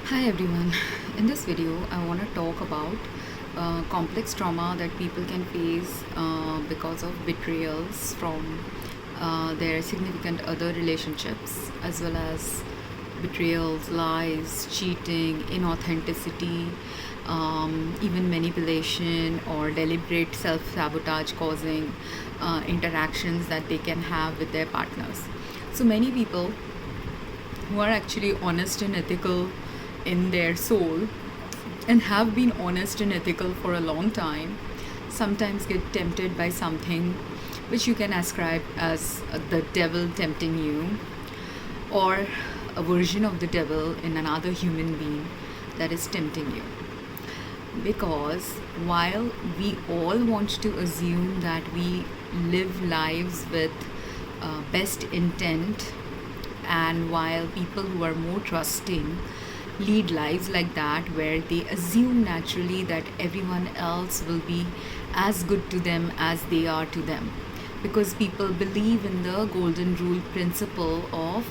Hi everyone. In this video, I want to talk about complex trauma that people can face because of betrayals from their significant other relationships, as well as betrayals, lies, cheating, inauthenticity, even manipulation or deliberate self sabotage causing interactions that they can have with their partners. So, many people who are actually honest and ethical in their soul and have been honest and ethical for a long time sometimes get tempted by something which you can ascribe as the devil tempting you, or a version of the devil in another human being that is tempting you. Because while we all want to assume that we live lives with best intent, and while people who are more trusting lead lives like that, where they assume naturally that everyone else will be as good to them as they are to them, because people believe in the golden rule principle of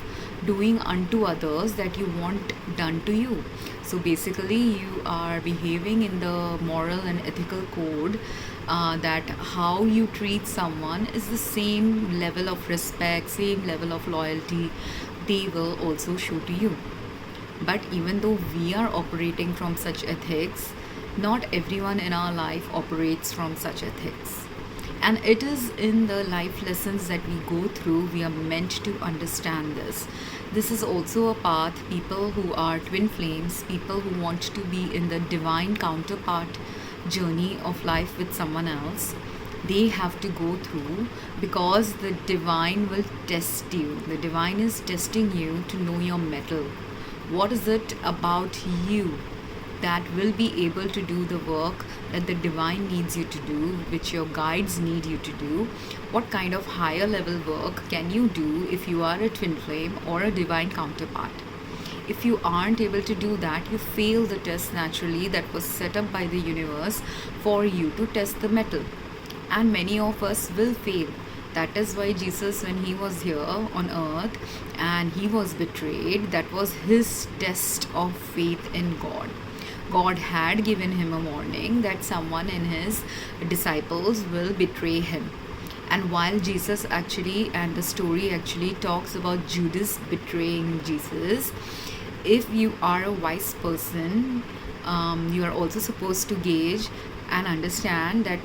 doing unto others that you want done to you. So basically, you are behaving in the moral and ethical code that how you treat someone is the same level of respect, same level of loyalty they will also show to you. But even though we are operating from such ethics, not everyone in our life operates from such ethics. And it is in the life lessons that we go through, we are meant to understand this. This is also a path people who are twin flames, people who want to be in the divine counterpart journey of life with someone else, they have to go through, because the divine will test you. The divine is testing you to know your mettle. What is it about you that will be able to do the work that the divine needs you to do, which your guides need you to do? What kind of higher level work can you do if you are a twin flame or a divine counterpart? If you aren't able to do that, you fail the test naturally that was set up by the universe for you to test the metal. And many of us will fail. That is why Jesus, when he was here on earth and he was betrayed, that was his test of faith in God. God had given him a warning that someone in his disciples will betray him. And while Jesus actually, and the story actually talks about Judas betraying Jesus, if you are a wise person, you are also supposed to gauge and understand that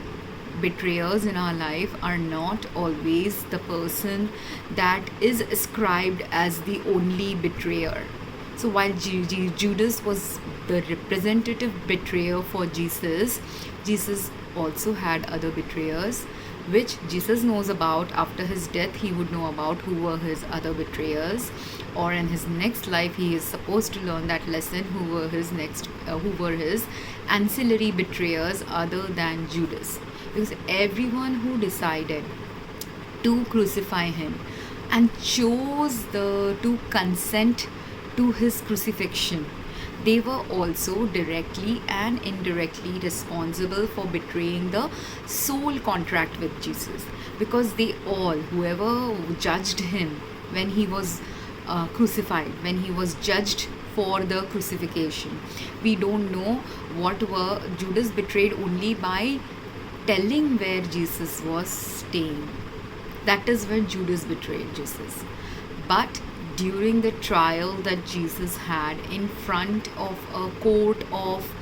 betrayers in our life are not always the person that is ascribed as the only betrayer. So while Judas was the representative betrayer for Jesus, Jesus also had other betrayers, which Jesus knows about. After his death, he would know about who were his other betrayers, or in his next life, he is supposed to learn that lesson who were his ancillary betrayers other than Judas. Because everyone who decided to crucify him and chose to consent to his crucifixion, they were also directly and indirectly responsible for betraying the soul contract with Jesus. Because they all, whoever judged him when he was crucified, when he was judged for the crucifixion, we don't know what were. Judas betrayed only by telling where Jesus was staying. That is when Judas betrayed Jesus. But during the trial that Jesus had in front of a court of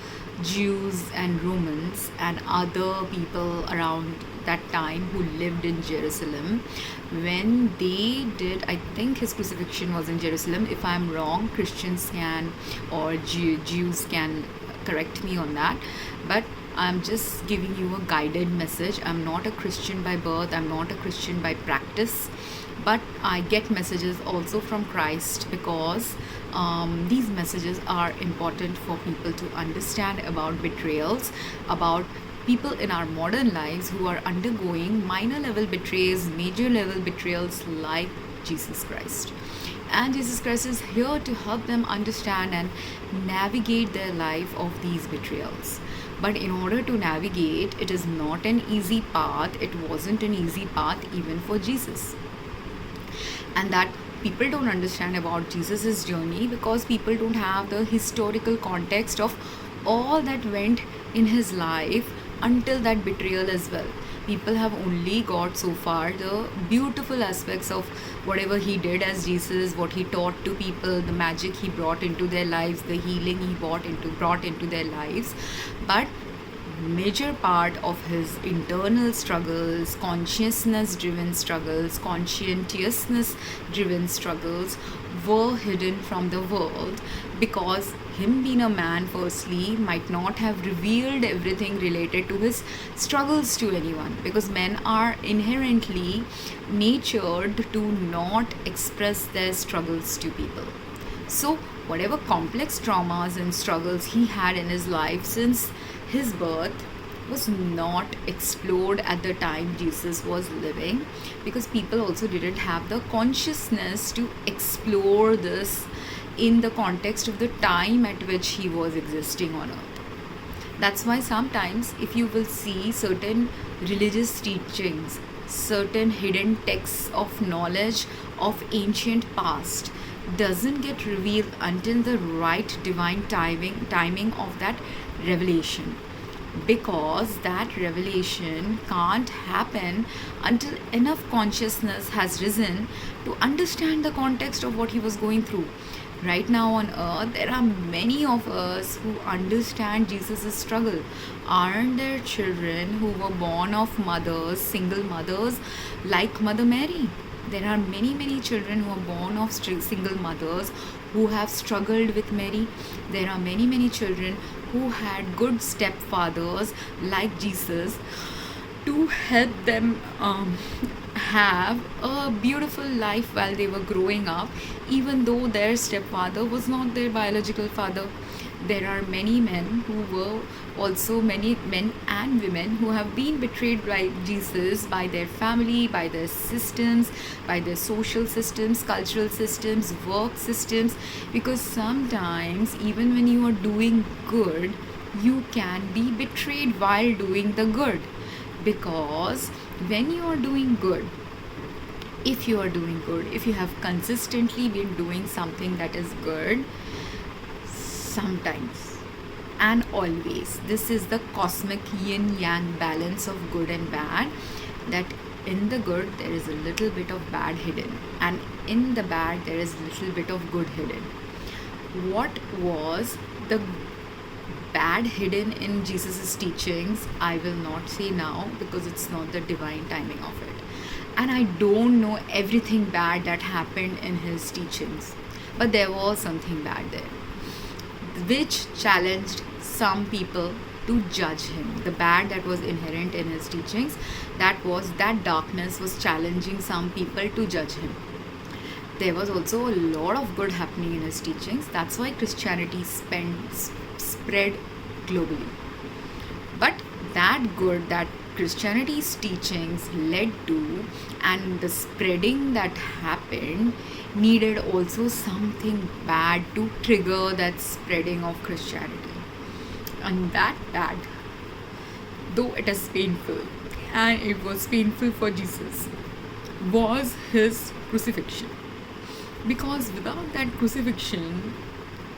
Jews and Romans and other people around that time who lived in Jerusalem, when they did, I think his crucifixion was in Jerusalem. If I'm wrong, Christians can, or Jews can correct me on that. But I'm just giving you a guided message. I'm not a Christian by birth, I'm not a Christian by practice, but I get messages also from Christ, because these messages are important for people to understand about betrayals, about people in our modern lives who are undergoing minor level betrayals, major level betrayals like Jesus Christ. And Jesus Christ is here to help them understand and navigate their life of these betrayals. But in order to navigate, it is not an easy path. It wasn't an easy path even for Jesus. And that People don't understand about Jesus's journey because people don't have the historical context of all that went in his life until that betrayal as well. People have only got so far the beautiful aspects of whatever he did as Jesus, what he taught to people, the magic he brought into their lives, the healing he brought into their lives. But major part of his internal struggles, consciousness driven struggles, conscientiousness driven struggles were hidden from the world because him being a man firstly might not have revealed everything related to his struggles to anyone, because men are inherently natured to not express their struggles to people. So, whatever complex traumas and struggles he had in his life since his birth was not explored at the time Jesus was living, because people also didn't have the consciousness to explore this in the context of the time at which he was existing on earth. That's why sometimes, if you will see certain religious teachings, certain hidden texts of knowledge of ancient past doesn't get revealed until the right divine timing of that revelation, because that revelation can't happen until enough consciousness has risen to understand the context of what he was going through. Right now on earth, there are many of us who understand Jesus' struggle. Aren't there children who were born of mothers, single mothers, like Mother Mary? There are many children who are born of single mothers who have struggled with Mary. There are many children who had good stepfathers like Jesus to help them have a beautiful life while they were growing up, even though their stepfather was not their biological father. There are many men who were also many men and women who have been betrayed by Jesus, by their family, by their systems, by their social systems, cultural systems, work systems, because sometimes even when you are doing good, you can be betrayed while doing the good. Because when you are doing good, if you have consistently been doing something that is good, sometimes and always, this is the cosmic yin yang balance of good and bad, that in the good there is a little bit of bad hidden, and in the bad there is a little bit of good hidden. What was the bad hidden in Jesus' teachings, I will not say now, because it's not the divine timing of it. And I don't know everything bad that happened in his teachings, but there was something bad there which challenged some people to judge him. The bad that was inherent in his teachings, that darkness was challenging some people to judge him. There was also a lot of good happening in his teachings. That's why Christianity spread globally. But that good that Christianity's teachings led to, and the spreading that happened, needed also something bad to trigger that spreading of Christianity. And that bad, though it is painful, and it was painful for Jesus, was his crucifixion. Because without that crucifixion,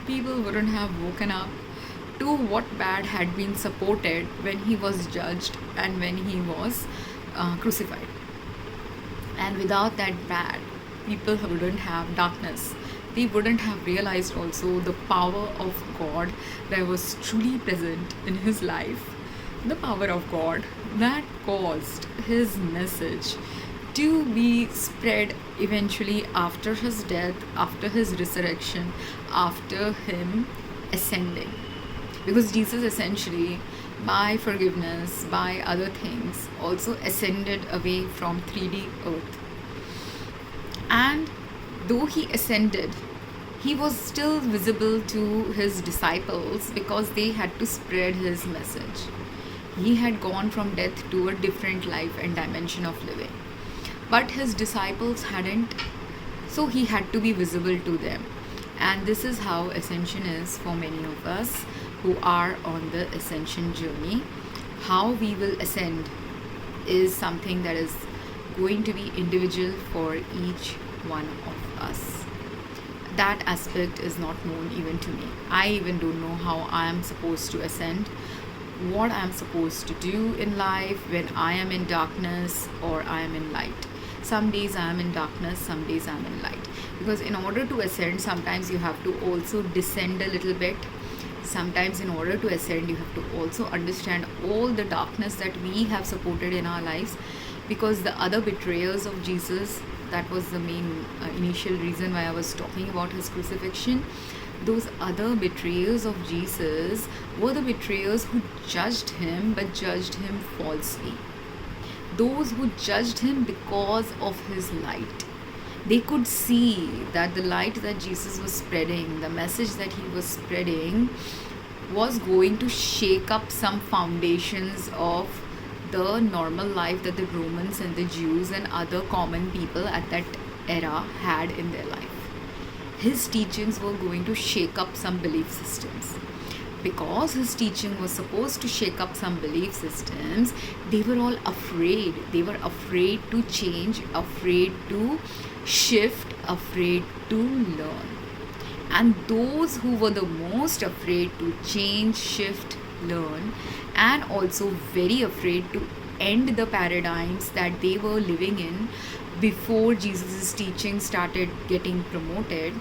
people wouldn't have woken up to what bad had been supported when he was judged and when he was crucified. And without that bad, people wouldn't have darkness. They wouldn't have realized also the power of God that was truly present in his life. The power of God that caused his message to be spread eventually after his death, after his resurrection, after him ascending. Because Jesus essentially, by forgiveness, by other things, also ascended away from 3D earth. And though he ascended, he was still visible to his disciples because they had to spread his message. He had gone from death to a different life and dimension of living. But his disciples hadn't, so he had to be visible to them. And this is how ascension is for many of us who are on the ascension journey. How we will ascend is something that is going to be individual for each one of us. us. That aspect is not known even to me. I even don't know how I am supposed to ascend, what I am supposed to do in life when I am in darkness or I am in light. Some days I am in darkness, some days I am in light. Because in order to ascend, sometimes you have to also descend a little bit. Sometimes, in order to ascend, you have to also understand all the darkness that we have supported in our lives. Because the other betrayers of Jesus, that was the main initial reason why I was talking about his crucifixion. Those other betrayers of Jesus were the betrayers who judged him, but judged him falsely. Those who judged him because of his light. They could see that the light that Jesus was spreading, the message that he was spreading, was going to shake up some foundations of the normal life that the Romans and the Jews and other common people at that era had in their life. His teachings were going to shake up some belief systems. Because his teaching was supposed to shake up some belief systems, they were all afraid. They were afraid to change, afraid to shift, afraid to learn. And those who were the most afraid to change, shift, learn, and also very afraid to end the paradigms that they were living in before Jesus' teaching started getting promoted,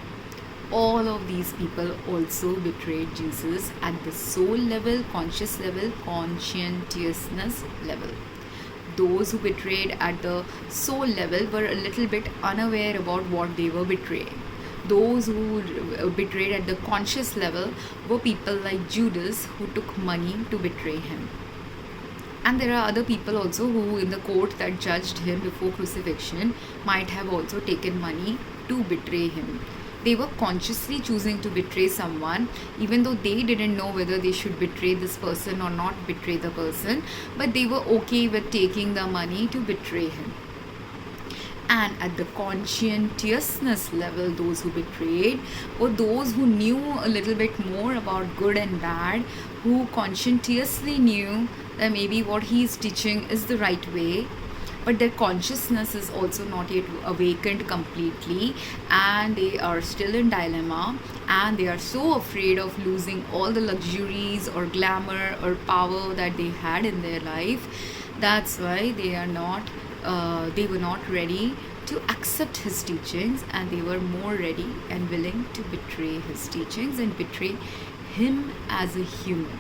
all of these people also betrayed Jesus at the soul level, conscious level, conscientiousness level. Those who betrayed at the soul level were a little bit unaware about what they were betraying. Those who betrayed at the conscious level were people like Judas, who took money to betray him. And there are other people also who, in the court that judged him before crucifixion, might have also taken money to betray him. They were consciously choosing to betray someone, even though they didn't know whether they should betray this person or not betray the person, but they were okay with taking the money to betray him. And at the conscientiousness level, those who betrayed were those who knew a little bit more about good and bad, who conscientiously knew that maybe what he is teaching is the right way, but their consciousness is also not yet awakened completely, and they are still in dilemma, and they are so afraid of losing all the luxuries or glamour or power that they had in their life. That's why they were not ready to accept his teachings, and they were more ready and willing to betray his teachings and betray him as a human,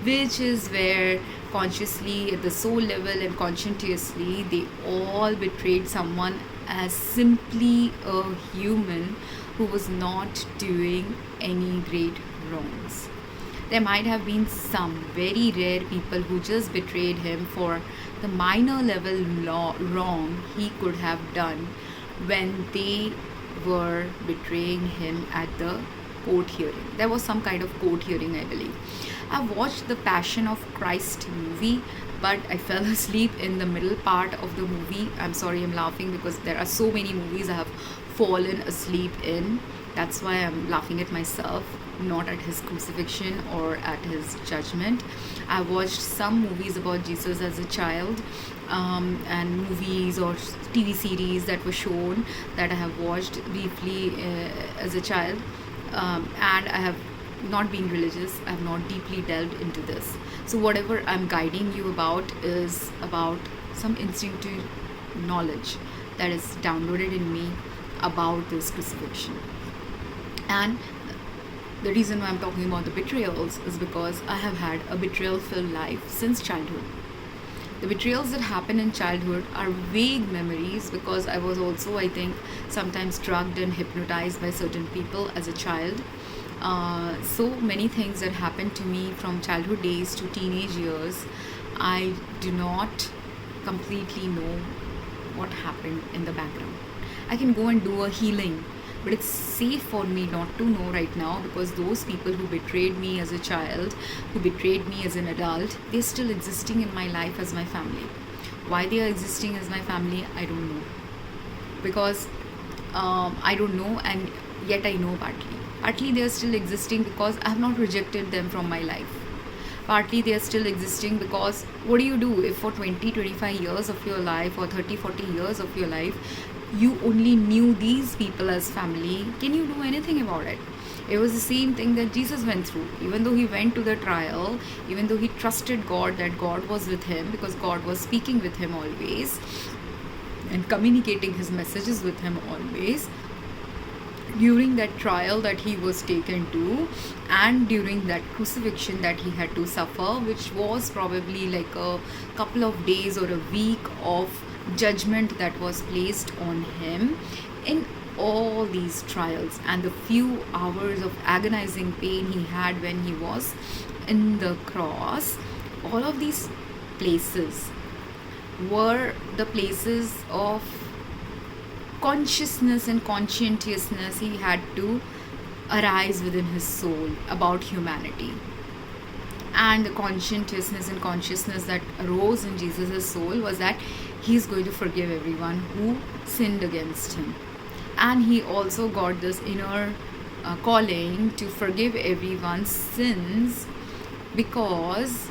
which is where consciously at the soul level and conscientiously they all betrayed someone as simply a human who was not doing any great wrongs. There might have been some very rare people who just betrayed him for the minor level wrong he could have done when they were betraying him at the court hearing. There was some kind of court hearing, I believe. I watched the Passion of Christ movie, but I fell asleep in the middle part of the movie. I'm sorry, I'm laughing because there are so many movies I have fallen asleep in. That's why I'm laughing at myself, not at his crucifixion or at his judgment. I watched some movies about Jesus as a child, and movies or TV series that were shown that I have watched briefly as a child, and I have not been religious. I have not deeply delved into this. So whatever I'm guiding you about is about some instinctive knowledge that is downloaded in me about this crucifixion. And the reason why I'm talking about the betrayals is because I have had a betrayal-filled life since childhood. The betrayals that happen in childhood are vague memories because I was also, I think, sometimes drugged and hypnotized by certain people as a child. So many things that happened to me from childhood days to teenage years, I do not completely know what happened in the background. I can go and do a healing, but it's safe for me not to know right now because those people who betrayed me as a child, who betrayed me as an adult, they're still existing in my life as my family. Why they are existing as my family, I don't know. Because I don't know, and yet I know partly. Partly they are still existing because I have not rejected them from my life. Partly they are still existing because what do you do if for 20-25 years of your life or 30-40 years of your life you only knew these people as family, can you do anything about it? It was the same thing that Jesus went through. Even though he went to the trial, even though he trusted God, that God was with him because God was speaking with him always and communicating his messages with him always, during that trial that he was taken to, and during that crucifixion that he had to suffer, which was probably like a couple of days or a week of judgment that was placed on him, in all these trials and the few hours of agonizing pain he had when he was in the cross, all of these places were the places of consciousness and conscientiousness he had to arise within his soul about humanity. And the conscientiousness and consciousness that arose in Jesus' soul was that he's going to forgive everyone who sinned against him. And he also got this inner calling to forgive everyone's sins, because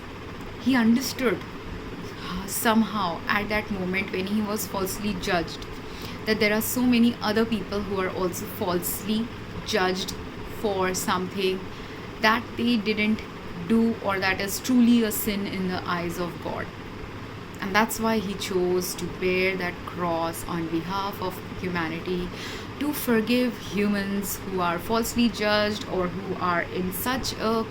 he understood somehow at that moment when he was falsely judged that there are so many other people who are also falsely judged for something that they didn't do, or that is truly a sin in the eyes of God. And that's why he chose to bear that cross on behalf of humanity, to forgive humans who are falsely judged or who are in such a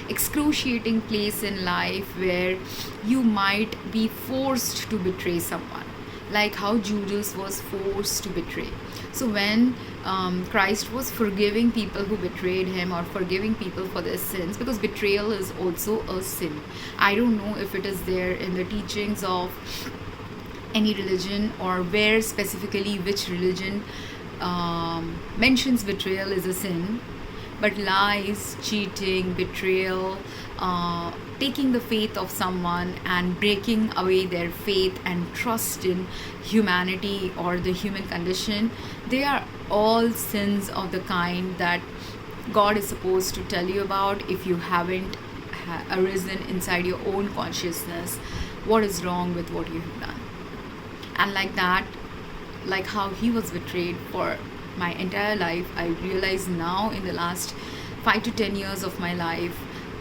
excruciating place in life where you might be forced to betray someone, like how Judas was forced to betray. So when Christ was forgiving people who betrayed him, or forgiving people for their sins, because betrayal is also a sin. I don't know if it is there in the teachings of any religion, or where specifically which religion mentions betrayal is a sin, but lies, cheating, betrayal, taking the faith of someone and breaking away their faith and trust in humanity or the human condition, they are all sins of the kind that God is supposed to tell you about if you haven't arisen inside your own consciousness what is wrong with what you have done. And like that, like how he was betrayed for my entire life, I realize now in the last 5 to 10 years of my life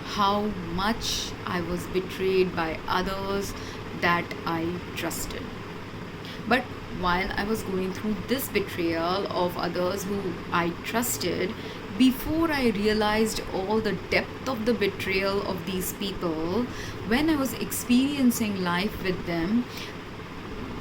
how much I was betrayed by others that I trusted. But while I was going through this betrayal of others who I trusted, before I realized all the depth of the betrayal of these people, when I was experiencing life with them,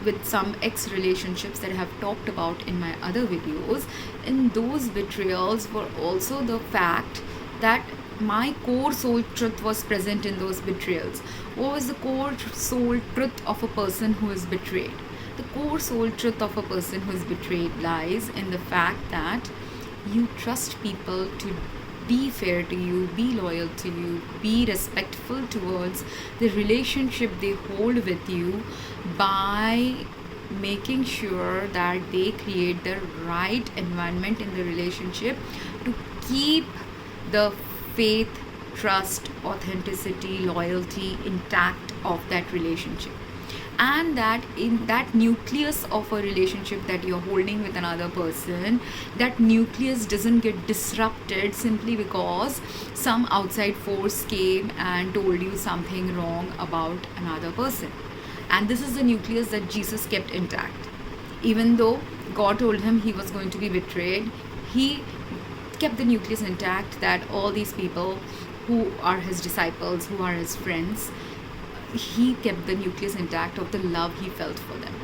with some ex relationships that I have talked about in my other videos, in those betrayals were also the fact that my core soul truth was present in those betrayals. What was the core soul truth of a person who is betrayed? The core soul truth of a person who is betrayed lies in the fact that you trust people to be fair to you, be loyal to you, be respectful towards the relationship they hold with you, by making sure that they create the right environment in the relationship to keep the faith, trust, authenticity, loyalty intact of that relationship. And that in that nucleus of a relationship that you're holding with another person, that nucleus doesn't get disrupted simply because some outside force came and told you something wrong about another person. And this is the nucleus that Jesus kept intact. Even though God told him he was going to be betrayed, he kept the nucleus intact, that all these people who are his disciples, who are his friends, he kept the nucleus intact of the love he felt for them.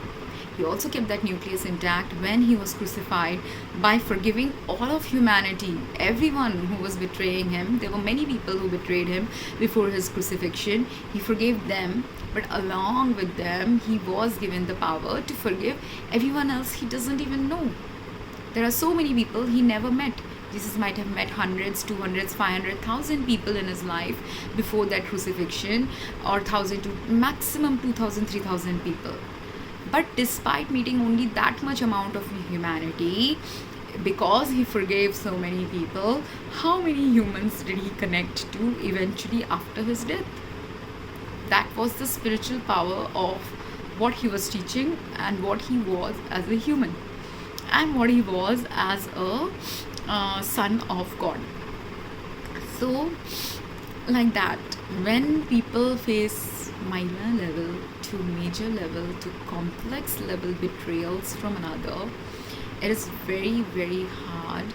He also kept that nucleus intact when he was crucified by forgiving all of humanity, everyone who was betraying him. There were many people who betrayed him before his crucifixion. He forgave them, but along with them, he was given the power to forgive everyone else he doesn't even know. There are so many people he never met. Jesus might have met hundreds, 200s, 500,000 people in his life before that crucifixion, or 1,000 to maximum 2,000, 3,000 people. But despite meeting only that much amount of humanity, because he forgave so many people, how many humans did he connect to eventually after his death? That was the spiritual power of what he was teaching and what he was as a human and what he was as a son of God. So, like that, when people face minor level to major level to complex level betrayals from another, it is very, very hard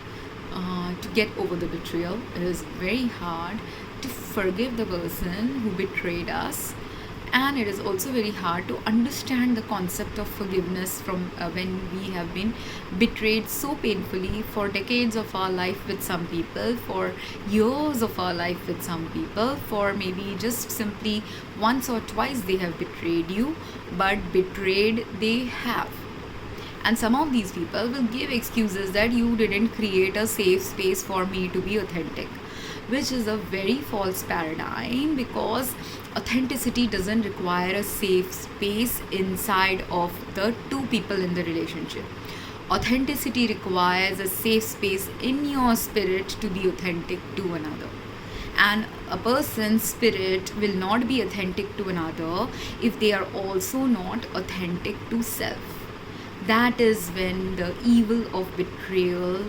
to get over the betrayal. It is very hard to forgive the person who betrayed us, and it is also very hard to understand the concept of forgiveness from when we have been betrayed so painfully for decades of our life with some people, for years of our life with some people, for maybe just simply once or twice they have betrayed you, but betrayed they have. And some of these people will give excuses that you didn't create a safe space for me to be authentic, which is a very false paradigm, because authenticity doesn't require a safe space inside of the two people in the relationship. Authenticity requires a safe space in your spirit to be authentic to another. And a person's spirit will not be authentic to another if they are also not authentic to self. That is when the evil of betrayal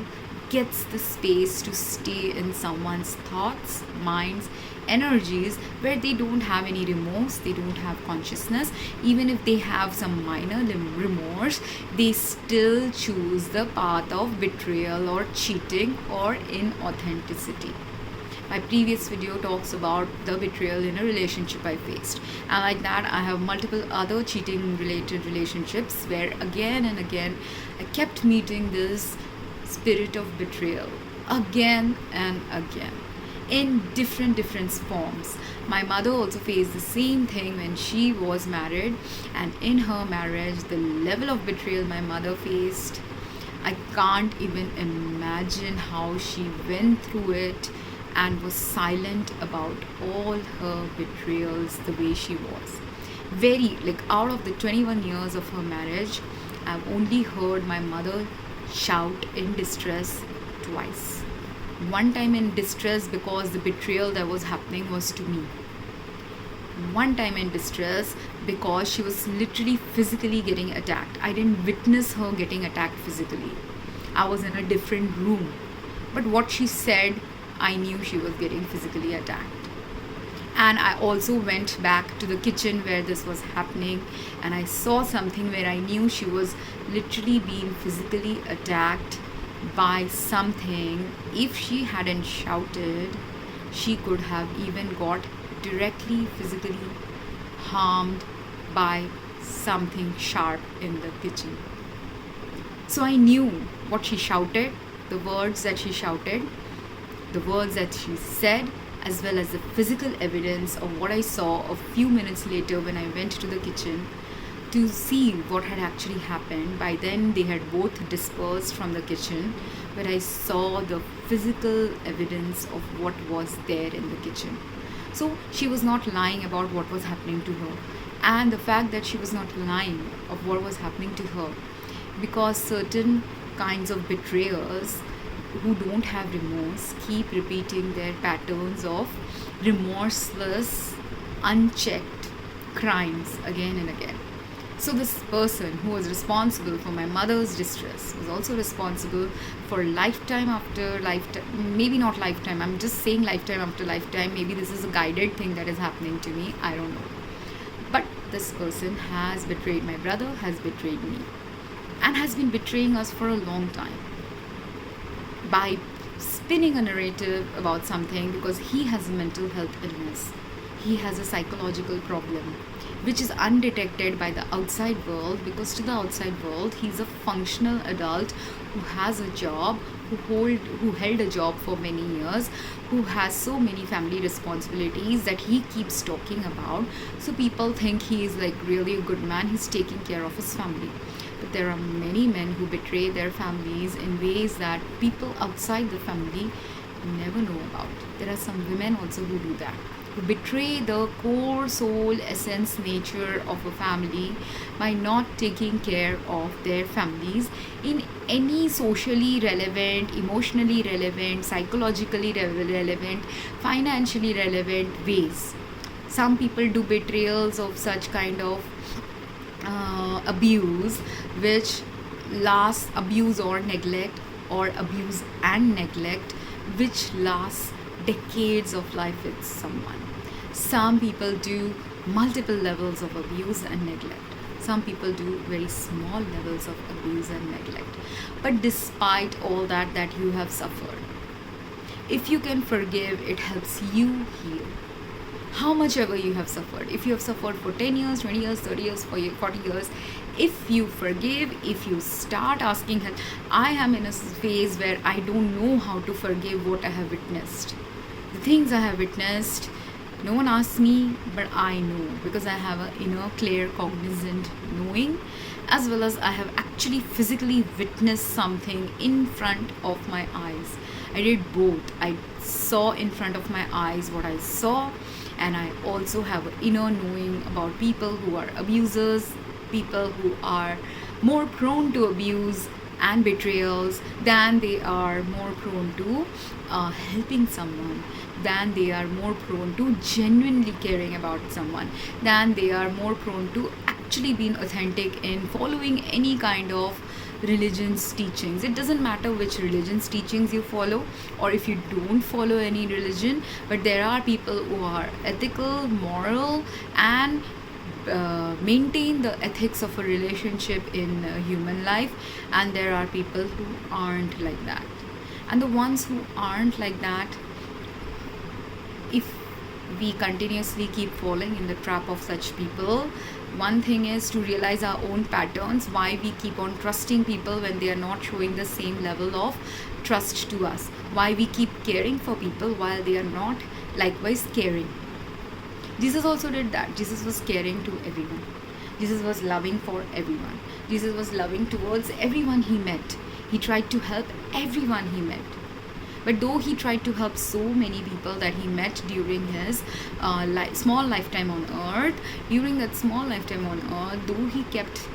gets the space to stay in someone's thoughts, minds, energies, where they don't have any remorse, they don't have consciousness. Even if they have some minor remorse, they still choose the path of betrayal or cheating or inauthenticity. My previous video talks about the betrayal in a relationship I faced, and like that I have multiple other cheating related relationships where again and again I kept meeting this spirit of betrayal again and again in different forms. My mother also faced the same thing when she was married, and in her marriage the level of betrayal my mother faced, I can't even imagine how she went through it and was silent about all her betrayals the way she was. Very, like, out of the 21 years of her marriage, I've only heard my mother shout in distress twice. One time in distress because the betrayal that was happening was to me. One time in distress because she was literally physically getting attacked. I didn't witness her getting attacked physically. I was in a different room. But what she said, I knew she was getting physically attacked. And I also went back to the kitchen where this was happening, and I saw something where I knew she was literally being physically attacked by something. If she hadn't shouted, she could have even got directly physically harmed by something sharp in the kitchen. So I knew what she shouted, the words that she shouted, the words that she said, as well as the physical evidence of what I saw a few minutes later when I went to the kitchen to see what had actually happened. By then they had both dispersed from the kitchen, but I saw the physical evidence of what was there in the kitchen. So she was not lying about what was happening to her, and the fact that she was not lying of what was happening to her, because certain kinds of betrayers who don't have remorse keep repeating their patterns of remorseless, unchecked crimes again and again. So this person who was responsible for my mother's distress was also responsible for lifetime after lifetime, maybe not lifetime, I'm just saying lifetime after lifetime, maybe this is a guided thing that is happening to me, I don't know. But this person has betrayed my brother, has betrayed me, and has been betraying us for a long time by spinning a narrative about something, because he has a mental health illness, he has a psychological problem which is undetected by the outside world, because to the outside world he's a functional adult who has a job, who held a job for many years, who has so many family responsibilities that he keeps talking about. So people think he is like really a good man, he's taking care of his family. But there are many men who betray their families in ways that people outside the family never know about. There are some women also who do that, who betray the core soul essence nature of a family by not taking care of their families in any socially relevant, emotionally relevant, psychologically relevant, financially relevant ways. Some people do betrayals of such kind of abuse which lasts, abuse or neglect, or abuse and neglect which lasts decades of life with someone. Some people do multiple levels of abuse and neglect. Some people do very small levels of abuse and neglect. But despite all that you have suffered, if you can forgive, it helps you heal. How much ever you have suffered, if you have suffered for 10 years, 20 years, 30 years, 40 years, if you forgive, if you start asking help. I am in a phase where I don't know how to forgive what I have witnessed. The things I have witnessed, no one asks me, but I know, because I have an inner clear cognizant knowing, as well as I have actually physically witnessed something in front of my eyes. I did both. I saw in front of my eyes what I saw, and I also have an inner knowing about people who are abusers, people who are more prone to abuse and betrayals, than they are more prone to helping someone, than they are more prone to genuinely caring about someone, than they are more prone to actually being authentic in following any kind of religion's teachings. It doesn't matter which religion's teachings you follow, or if you don't follow any religion, but there are people who are ethical, moral, and maintain the ethics of a relationship in human life, and there are people who aren't like that. And the ones who aren't like that, if we continuously keep falling in the trap of such people, one thing is to realize our own patterns, why we keep on trusting people when they are not showing the same level of trust to us, why we keep caring for people while they are not likewise caring. Jesus also did that. Jesus was caring to everyone. Jesus was loving for everyone. Jesus was loving towards everyone he met. He tried to help everyone he met. But though he tried to help so many people that he met during his small lifetime on earth, during that small lifetime on earth, though he kept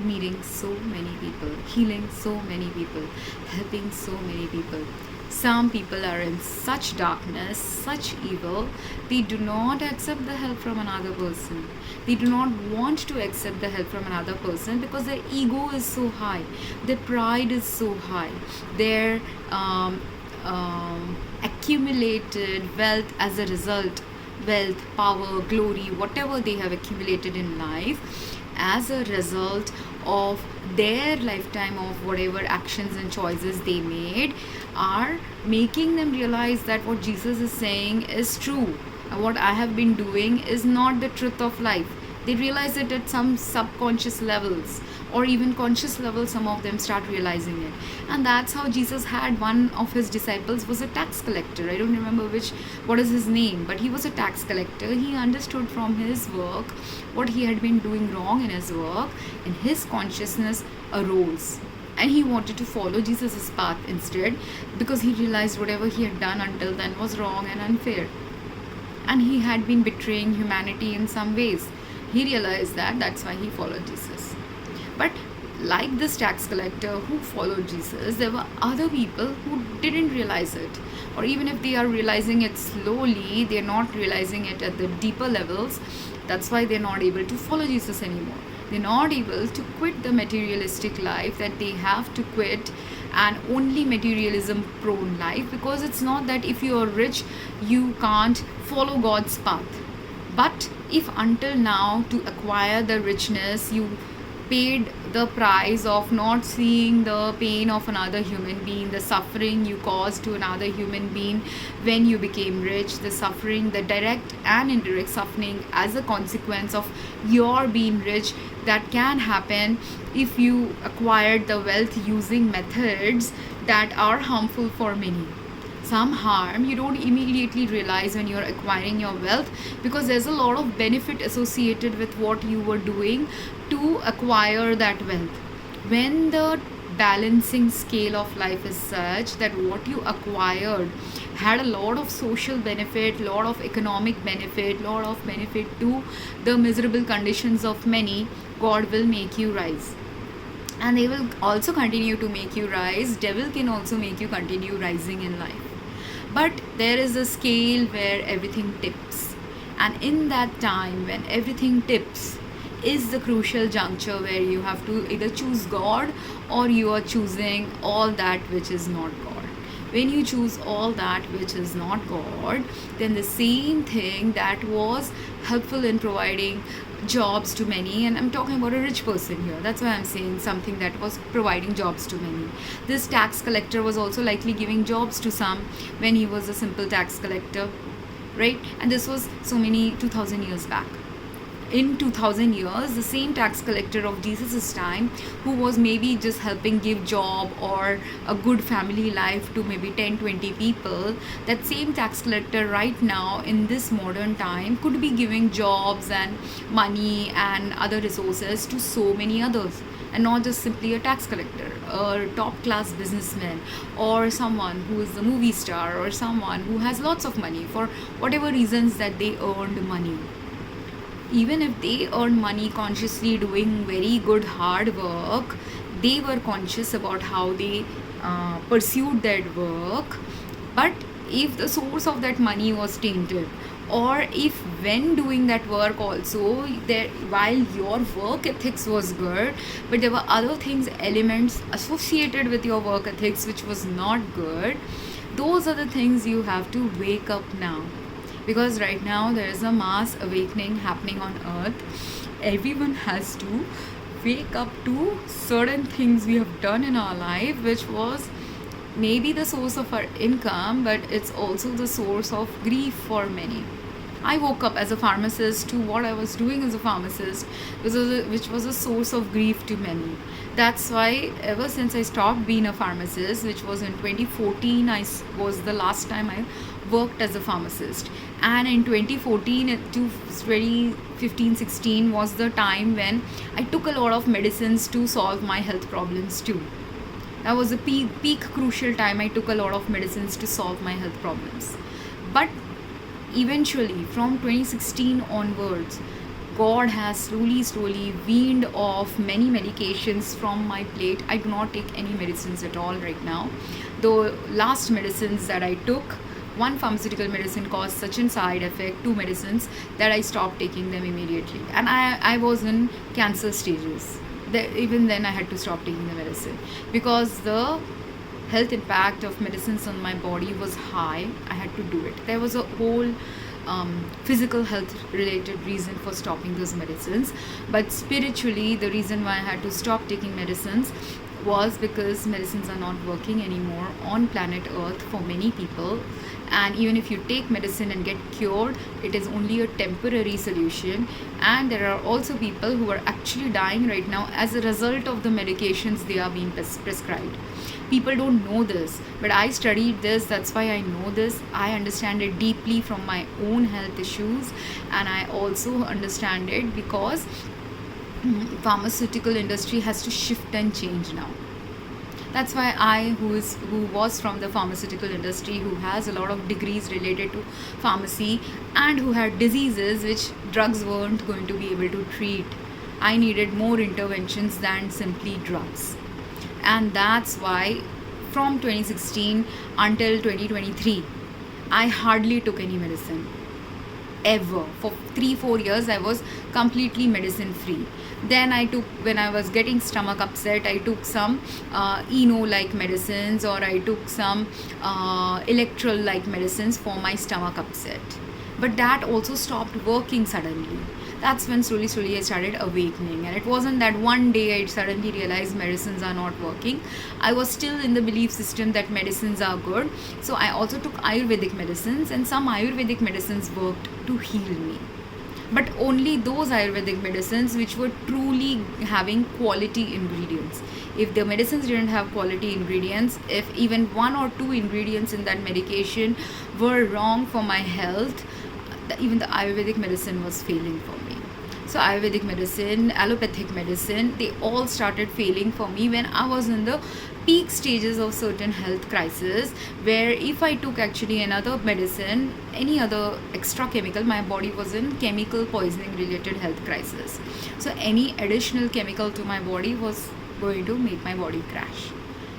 meeting so many people, healing so many people, helping so many people, some people are in such darkness, such evil, they do not accept the help from another person. They do not want to accept the help from another person because their ego is so high, their pride is so high, their accumulated wealth as a result, wealth, power, glory, whatever they have accumulated in life, as a result of their lifetime of whatever actions and choices they made, are making them realize that what Jesus is saying is true. What I have been doing is not the truth of life. They realize it at some subconscious levels, or even conscious levels. Some of them start realizing it. And that's how Jesus had one of his disciples was a tax collector. I don't remember what is his name, but he was a tax collector. He understood from his work what he had been doing wrong in his work, and his consciousness arose, and he wanted to follow Jesus' path instead, because he realized whatever he had done until then was wrong and unfair, and he had been betraying humanity in some ways. He realized that. That's why he followed Jesus. But like this tax collector who followed Jesus, there were other people who didn't realize it, or even if they are realizing it slowly, they're not realizing it at the deeper levels. That's why they're not able to follow Jesus anymore. They're not able to quit the materialistic life that they have to quit, and only materialism prone life, because it's not that if you are rich you can't follow God's path. But if until now to acquire the richness you paid the price of not seeing the pain of another human being, the suffering you caused to another human being when you became rich, the suffering, the direct and indirect suffering as a consequence of your being rich, that can happen if you acquired the wealth using methods that are harmful for many. Some harm you don't immediately realize when you're acquiring your wealth, because there's a lot of benefit associated with what you were doing to acquire that wealth. When the balancing scale of life is such that what you acquired had a lot of social benefit, lot of economic benefit, lot of benefit to the miserable conditions of many, God will make you rise. And they will also continue to make you rise. Devil can also make you continue rising in life. But there is a scale where everything tips, and in that time when everything tips, is the crucial juncture where you have to either choose God or you are choosing all that which is not God. When you choose all that which is not God, then the same thing that was helpful in providing jobs to many, and I'm talking about a rich person here, that's why I'm saying something that was providing jobs to many. This tax collector was also likely giving jobs to some when he was a simple tax collector, right? And this was so many 2000 years back. In 2000 years, the same tax collector of Jesus' time, who was maybe just helping give job or a good family life to maybe 10-20 people, that same tax collector right now in this modern time could be giving jobs and money and other resources to so many others, and not just simply a tax collector, a top class businessman, or someone who is the movie star, or someone who has lots of money for whatever reasons that they earned money. Even if they earn money consciously doing very good hard work, they were conscious about how they pursued that work. But if the source of that money was tainted, or if when doing that work also there, while your work ethics was good, but there were other things, elements associated with your work ethics which was not good, those are the things you have to wake up now. Because right now there is a mass awakening happening on earth. Everyone has to wake up to certain things we have done in our life, which was maybe the source of our income, but it's also the source of grief for many. I woke up as a pharmacist to what I was doing as a pharmacist, which was a source of grief to many. That's why ever since I stopped being a pharmacist, which was in 2014, was the last time I worked as a pharmacist. And in 2014 to 2015-16 was the time when I took a lot of medicines to solve my health problems too. That was a peak crucial time. I took a lot of medicines to solve my health problems. But eventually from 2016 onwards, God has slowly weaned off many medications from my plate. I do not take any medicines at all right now. The last medicines that I took, one pharmaceutical medicine caused such a side effect, 2 medicines, that I stopped taking them immediately. And I was in cancer stages. Even then I had to stop taking the medicine because the health impact of medicines on my body was high. I had to do it. There was a whole physical health related reason for stopping those medicines, but spiritually the reason why I had to stop taking medicines was because medicines are not working anymore on planet Earth for many people. And even if you take medicine and get cured, it is only a temporary solution. And there are also people who are actually dying right now as a result of the medications they are being prescribed. People don't know this, but I studied this, that's why I know this. I understand it deeply from my own health issues, and I also understand it because pharmaceutical industry has to shift and change now. That's why I, who was from the pharmaceutical industry, who has a lot of degrees related to pharmacy, and who had diseases which drugs weren't going to be able to treat, I needed more interventions than simply drugs. And that's why from 2016 until 2023, I hardly took any medicine. Ever. For 3-4 years I was completely medicine free. Then I took, when I was getting stomach upset, I took some Eno like medicines, or I took some electral like medicines for my stomach upset. But that also stopped working suddenly. That's when slowly I started awakening. And it wasn't that one day I suddenly realized medicines are not working. I was still in the belief system that medicines are good. So I also took Ayurvedic medicines, and some Ayurvedic medicines worked to heal me. But only those Ayurvedic medicines which were truly having quality ingredients. If the medicines didn't have quality ingredients, if even 1 or 2 ingredients in that medication were wrong for my health, even the Ayurvedic medicine was failing for me. So Ayurvedic medicine, allopathic medicine, they all started failing for me when I was in the peak stages of certain health crisis, where if I took actually another medicine, any other extra chemical, my body was in chemical poisoning related health crisis. So any additional chemical to my body was going to make my body crash.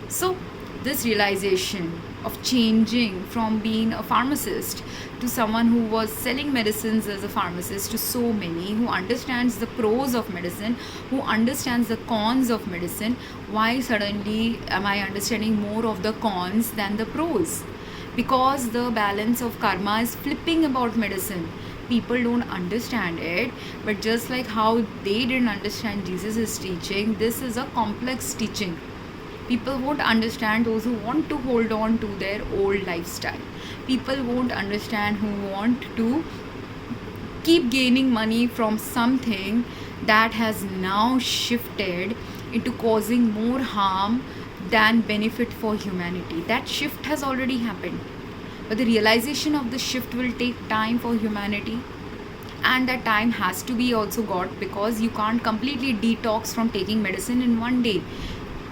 So This realization of changing from being a pharmacist to someone who was selling medicines as a pharmacist to so many, who understands the pros of medicine, who understands the cons of medicine, why suddenly am I understanding more of the cons than the pros? Because the balance of karma is flipping about medicine. People don't understand it, but just like how they didn't understand Jesus' teaching, this is a complex teaching. People won't understand those who want to hold on to their old lifestyle. People won't understand who want to keep gaining money from something that has now shifted into causing more harm than benefit for humanity. That shift has already happened. But the realization of the shift will take time for humanity, and that time has to be also got, because you can't completely detox from taking medicine in one day.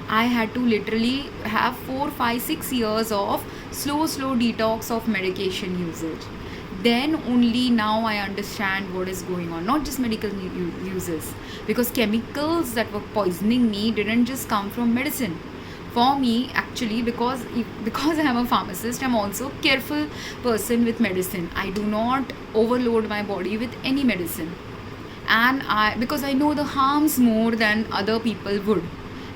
I had to literally have 4, 5, 6 years of slow detox of medication usage. Then only now I understand what is going on, not just medical uses, because chemicals that were poisoning me didn't just come from medicine. For me, actually, because I am a pharmacist, I'm also a careful person with medicine. I do not overload my body with any medicine, and because I know the harms more than other people would,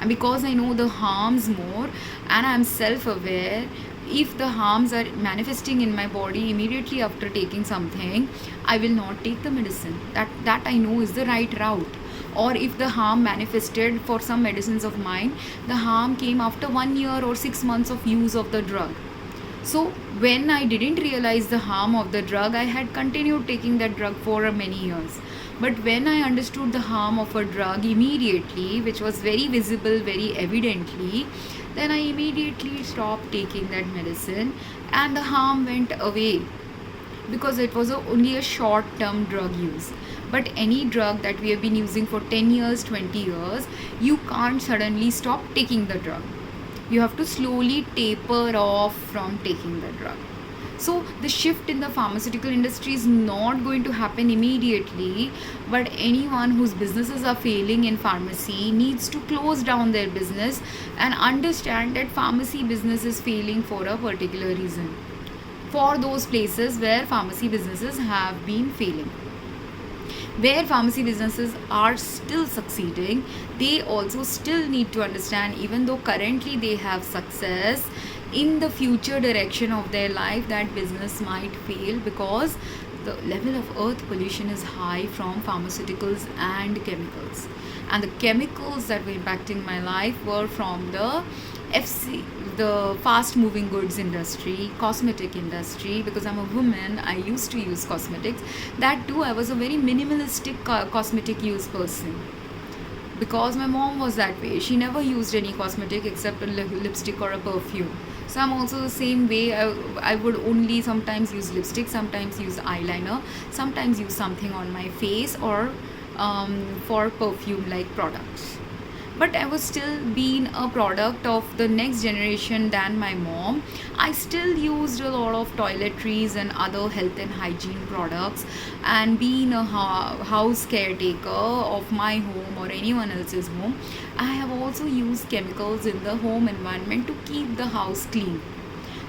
and because I know the harms more and I'm self-aware, if the harms are manifesting in my body immediately after taking something, I will not take the medicine. That I know is the right route. Or if the harm manifested for some medicines of mine, the harm came after 1 year or 6 months of use of the drug. So when I didn't realize the harm of the drug, I had continued taking that drug for many years. But when I understood the harm of a drug immediately, which was very visible, very evidently, then I immediately stopped taking that medicine, and the harm went away, because it was only a short term drug use. But any drug that we have been using for 10 years, 20 years, you can't suddenly stop taking the drug. You have to slowly taper off from taking the drug. So the shift in the pharmaceutical industry is not going to happen immediately, but anyone whose businesses are failing in pharmacy needs to close down their business and understand that pharmacy business is failing for a particular reason. For those places where pharmacy businesses have been failing, where pharmacy businesses are still succeeding, they also still need to understand, even though currently they have success, in the future direction of their life that business might fail, because the level of earth pollution is high from pharmaceuticals and chemicals. And the chemicals that were impacting my life were from the the fast moving goods industry, cosmetic industry. Because I'm a woman, I used to use cosmetics. That too, I was a very minimalistic cosmetic use person, because my mom was that way. She never used any cosmetic except a lipstick or a perfume. So I'm also the same way. I would only sometimes use lipstick, sometimes use eyeliner, sometimes use something on my face, or for perfume like products. But I was still being a product of the next generation than my mom. I still used a lot of toiletries and other health and hygiene products, and being a house caretaker of my home or anyone else's home, I have also used chemicals in the home environment to keep the house clean.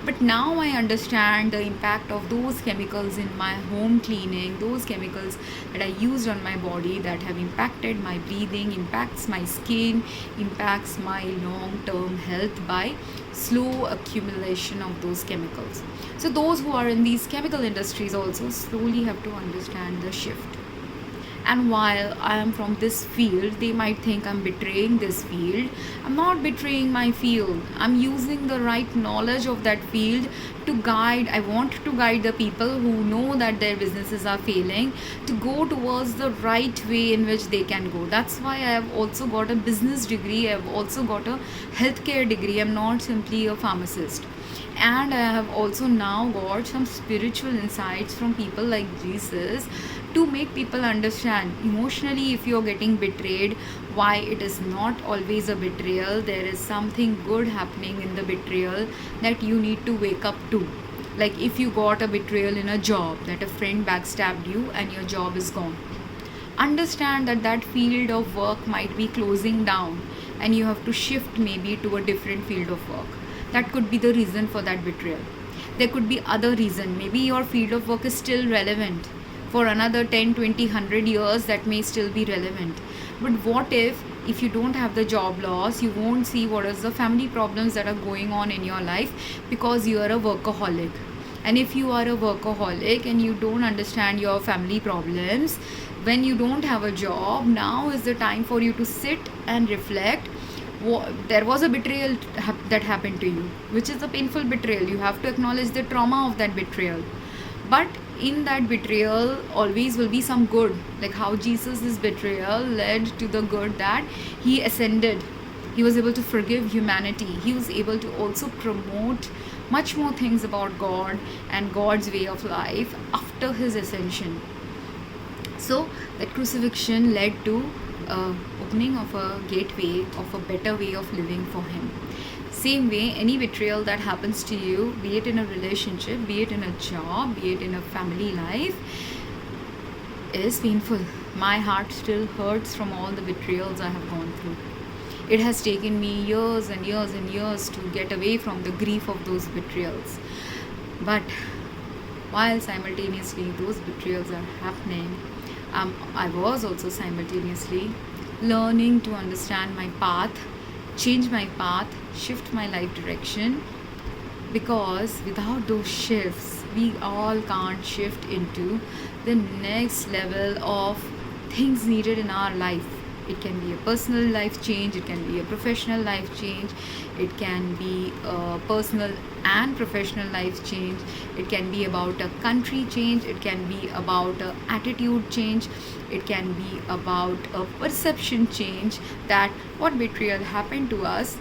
But now I understand the impact of those chemicals in my home cleaning, those chemicals that I used on my body that have impacted my breathing, impacts my skin, impacts my long-term health by slow accumulation of those chemicals. So those who are in these chemical industries also slowly have to understand the shift. And while I am from this field, they might think I'm betraying this field. I'm not betraying my field. I'm using the right knowledge of that field to guide. I want to guide the people who know that their businesses are failing to go towards the right way in which they can go. That's why I have also got a business degree. I have also got a healthcare degree. I'm not simply a pharmacist. And I have also now got some spiritual insights from people like Jesus to make people understand emotionally, if you're getting betrayed, why it is not always a betrayal. There is something good happening in the betrayal that you need to wake up to. Like if you got a betrayal in a job, that a friend backstabbed you and your job is gone, understand that that field of work might be closing down and you have to shift maybe to a different field of work. That could be the reason for that betrayal. There could be other reason. Maybe your field of work is still relevant. For another 10, 20, 100 years, that may still be relevant. But what if you don't have the job loss, you won't see what is the family problems that are going on in your life because you are a workaholic. And if you are a workaholic and you don't understand your family problems, when you don't have a job, now is the time for you to sit and reflect. There was a betrayal that happened to you, which is a painful betrayal. You have to acknowledge the trauma of that betrayal. But in that betrayal always will be some good, like how Jesus' betrayal led to the good, that he ascended. He was able to forgive humanity. He was able to also promote much more things about God and God's way of life after his ascension. So that crucifixion led to opening of a gateway of a better way of living for him. Same way, any betrayal that happens to you, be it in a relationship, be it in a job, be it in a family life, is painful. My heart still hurts from all the betrayals I have gone through. It has taken me years and years and years to get away from the grief of those betrayals. But while simultaneously those betrayals are happening, I was also simultaneously learning to understand my path, change my path, shift my life direction, because without those shifts, we all can't shift into the next level of things needed in our life. It can be a personal life change, it can be a professional life change, it can be a personal and professional life change, it can be about a country change, it can be about an attitude change, it can be about a perception change, that what betrayal happened to us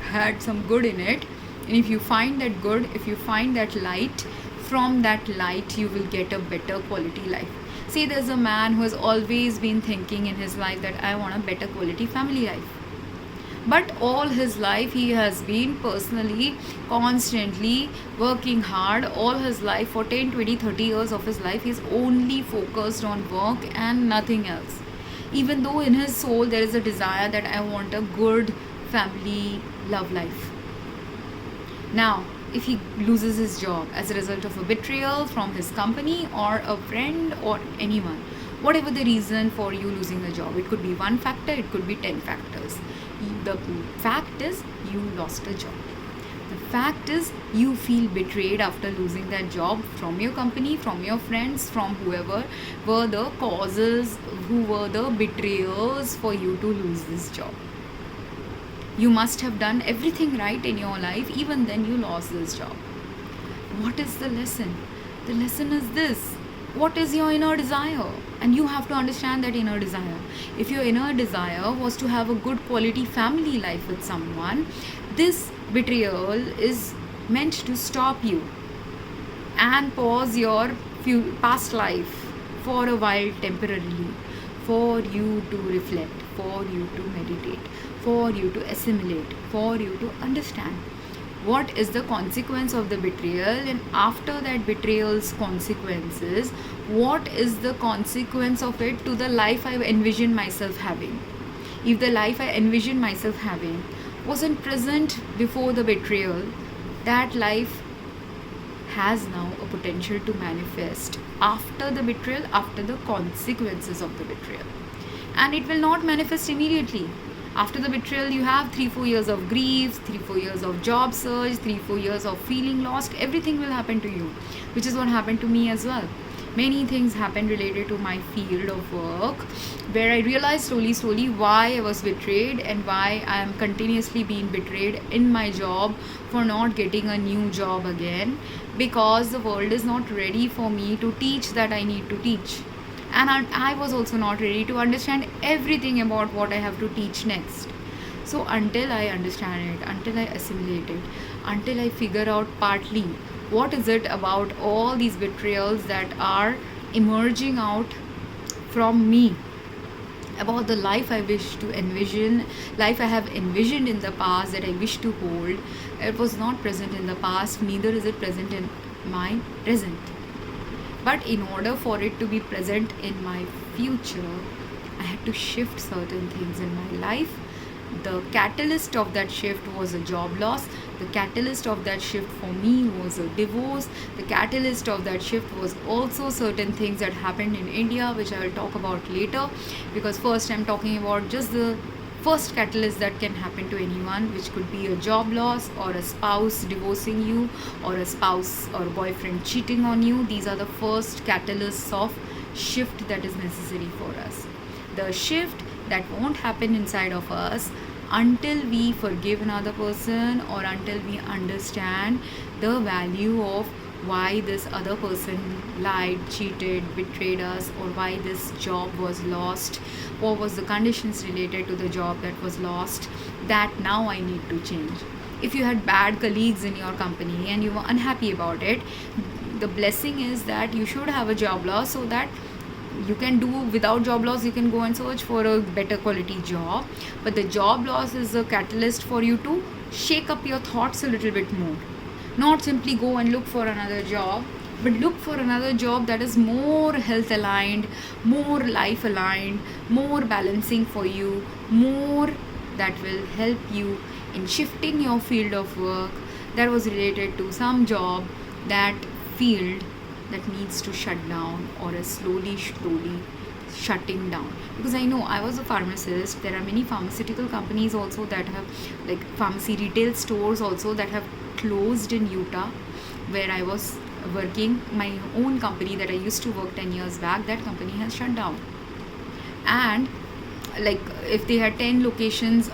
had some good in it. And if you find that good, if you find that light, from that light you will get a better quality life. See, there's a man who has always been thinking in his life that I want a better quality family life. But all his life he has been personally, constantly working hard. All his life, for 10, 20, 30 years of his life, he's only focused on work and nothing else. Even though in his soul there is a desire that I want a good family love life. Now, if he loses his job as a result of a betrayal from his company or a friend or anyone, whatever the reason for you losing a job, it could be one factor, it could be 10 factors. The fact is you lost a job. The fact is you feel betrayed after losing that job from your company, from your friends, from whoever were the causes, who were the betrayers for you to lose this job. You must have done everything right in your life, even then you lost this job. What is the lesson? The lesson is this: what is your inner desire? And you have to understand that inner desire. If your inner desire was to have a good quality family life with someone, this betrayal is meant to stop you and pause your past life for a while temporarily, for you to reflect, for you to meditate, for you to assimilate, for you to understand what is the consequence of the betrayal, and after that betrayal's consequences, what is the consequence of it to the life I envisioned myself having. If the life I envisioned myself having wasn't present before the betrayal, that life has now a potential to manifest after the betrayal, after the consequences of the betrayal. And it will not manifest immediately. After the betrayal, you have 3-4 years of grief, 3-4 years of job search, 3-4 years of feeling lost. Everything will happen to you, which is what happened to me as well. Many things happened related to my field of work, where I realized slowly why I was betrayed and why I am continuously being betrayed in my job for not getting a new job again, because the world is not ready for me to teach that I need to teach. And I was also not ready to understand everything about what I have to teach next. So until I understand it, until I assimilate it, until I figure out partly what is it about all these betrayals that are emerging out from me, about the life I wish to envision, life I have envisioned in the past that I wish to hold, it was not present in the past, neither is it present in my present. But in order for it to be present in my future, I had to shift certain things in my life. The catalyst of that shift was a job loss. The catalyst of that shift for me was a divorce. The catalyst of that shift was also certain things that happened in India, which I will talk about later, because first I'm talking about just the first catalyst that can happen to anyone, which could be a job loss or a spouse divorcing you or a spouse or boyfriend cheating on you. These are the first catalysts of shift that is necessary for us. The shift that won't happen inside of us until we forgive another person or until we understand the value of why this other person lied, cheated, betrayed us, or why this job was lost, what was the conditions related to the job that was lost, that now I need to change. If you had bad colleagues in your company and you were unhappy about it, the blessing is that you should have a job loss, so that you can do without job loss, you can go and search for a better quality job. But the job loss is a catalyst for you to shake up your thoughts a little bit more. Not simply go and look for another job, but look for another job that is more health aligned, more life aligned, more balancing for you, more that will help you in shifting your field of work that was related to some job, that field that needs to shut down or is slowly shutting down. Because I know, I was a pharmacist, there are many pharmaceutical companies also that have, like pharmacy retail stores also, that have closed in Utah, where I was working. My own company that I used to work 10 years back, that company has shut down. And like if they had 10 locations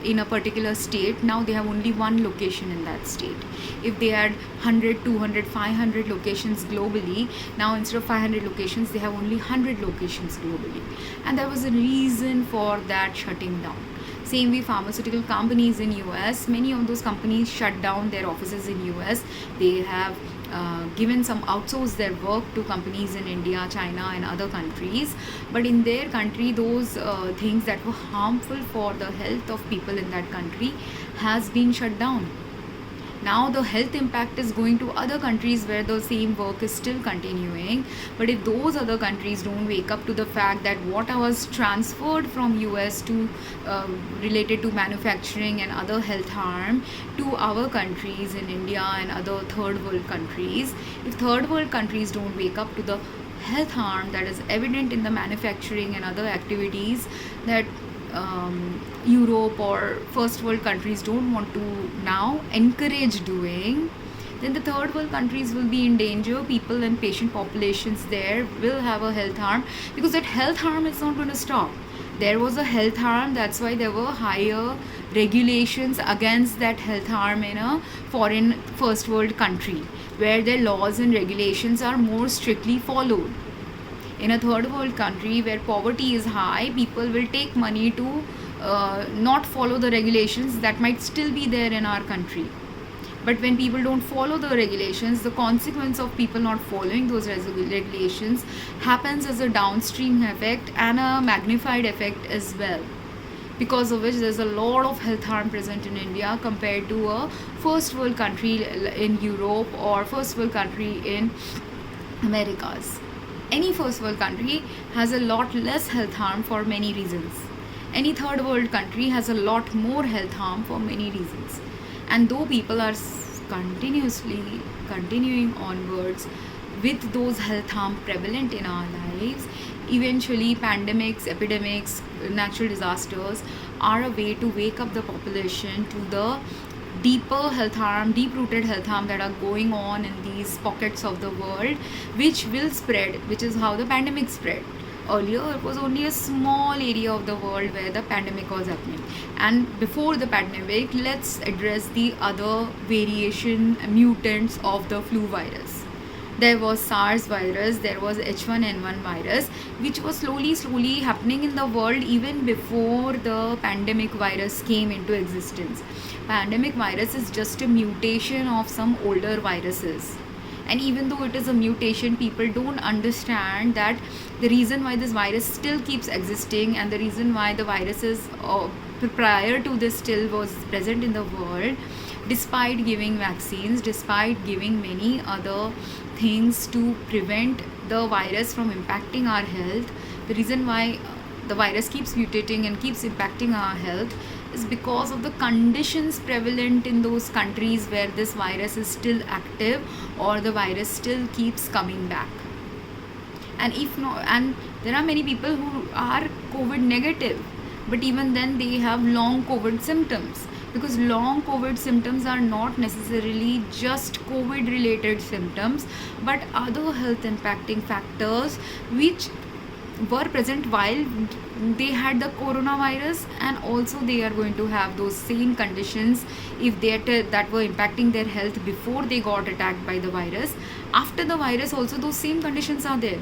in a particular state, now they have only one location in that state. If they had 100, 200, 500 locations globally, now instead of 500 locations they have only 100 locations globally. And there was a reason for that shutting down. Same way pharmaceutical companies in US, many of those companies shut down their offices in US. They have given some outsource their work to companies in India, China and other countries, but in their country those things that were harmful for the health of people in that country has been shut down. Now the health impact is going to other countries where the same work is still continuing. But if those other countries don't wake up to the fact that what was transferred from US to related to manufacturing and other health harm to our countries in India and other third world countries, if third world countries don't wake up to the health harm that is evident in the manufacturing and other activities that Europe or first world countries don't want to now encourage doing, then the third world countries will be in danger. People and patient populations there will have a health harm, because that health harm is not going to stop. There was a health harm, that's why there were higher regulations against that health harm in a foreign first world country, where their laws and regulations are more strictly followed. In a third world country where poverty is high, people will take money to not follow the regulations that might still be there in our country. But when people don't follow the regulations, the consequence of people not following those regulations happens as a downstream effect and a magnified effect as well, because of which there's a lot of health harm present in India compared to a first world country in Europe or first world country in Americas. Any first world country has a lot less health harm for many reasons. Any third world country has a lot more health harm for many reasons. And though people are continuously continuing onwards with those health harm prevalent in our lives, eventually pandemics, epidemics, natural disasters are a way to wake up the population to the deeper health harm, deep-rooted health harm that are going on in these pockets of the world, which will spread, which is how the pandemic spread. Earlier, it was only a small area of the world where the pandemic was happening. And before the pandemic, let's address the other variation mutants of the flu virus. There was SARS virus, there was H1N1 virus, which was slowly happening in the world even before the pandemic virus came into existence. Pandemic virus is just a mutation of some older viruses. And even though it is a mutation, people don't understand that the reason why this virus still keeps existing and the reason why the viruses prior to this still was present in the world, despite giving vaccines, despite giving many other things to prevent the virus from impacting our health, the reason why the virus keeps mutating and keeps impacting our health is because of the conditions prevalent in those countries where this virus is still active or the virus still keeps coming back. And if not, and there are many people who are COVID negative, but even then they have long COVID symptoms, because long COVID symptoms are not necessarily just COVID related symptoms, but other health impacting factors which were present while they had the coronavirus, and also they are going to have those same conditions if they that were impacting their health before they got attacked by the virus. After the virus also those same conditions are there.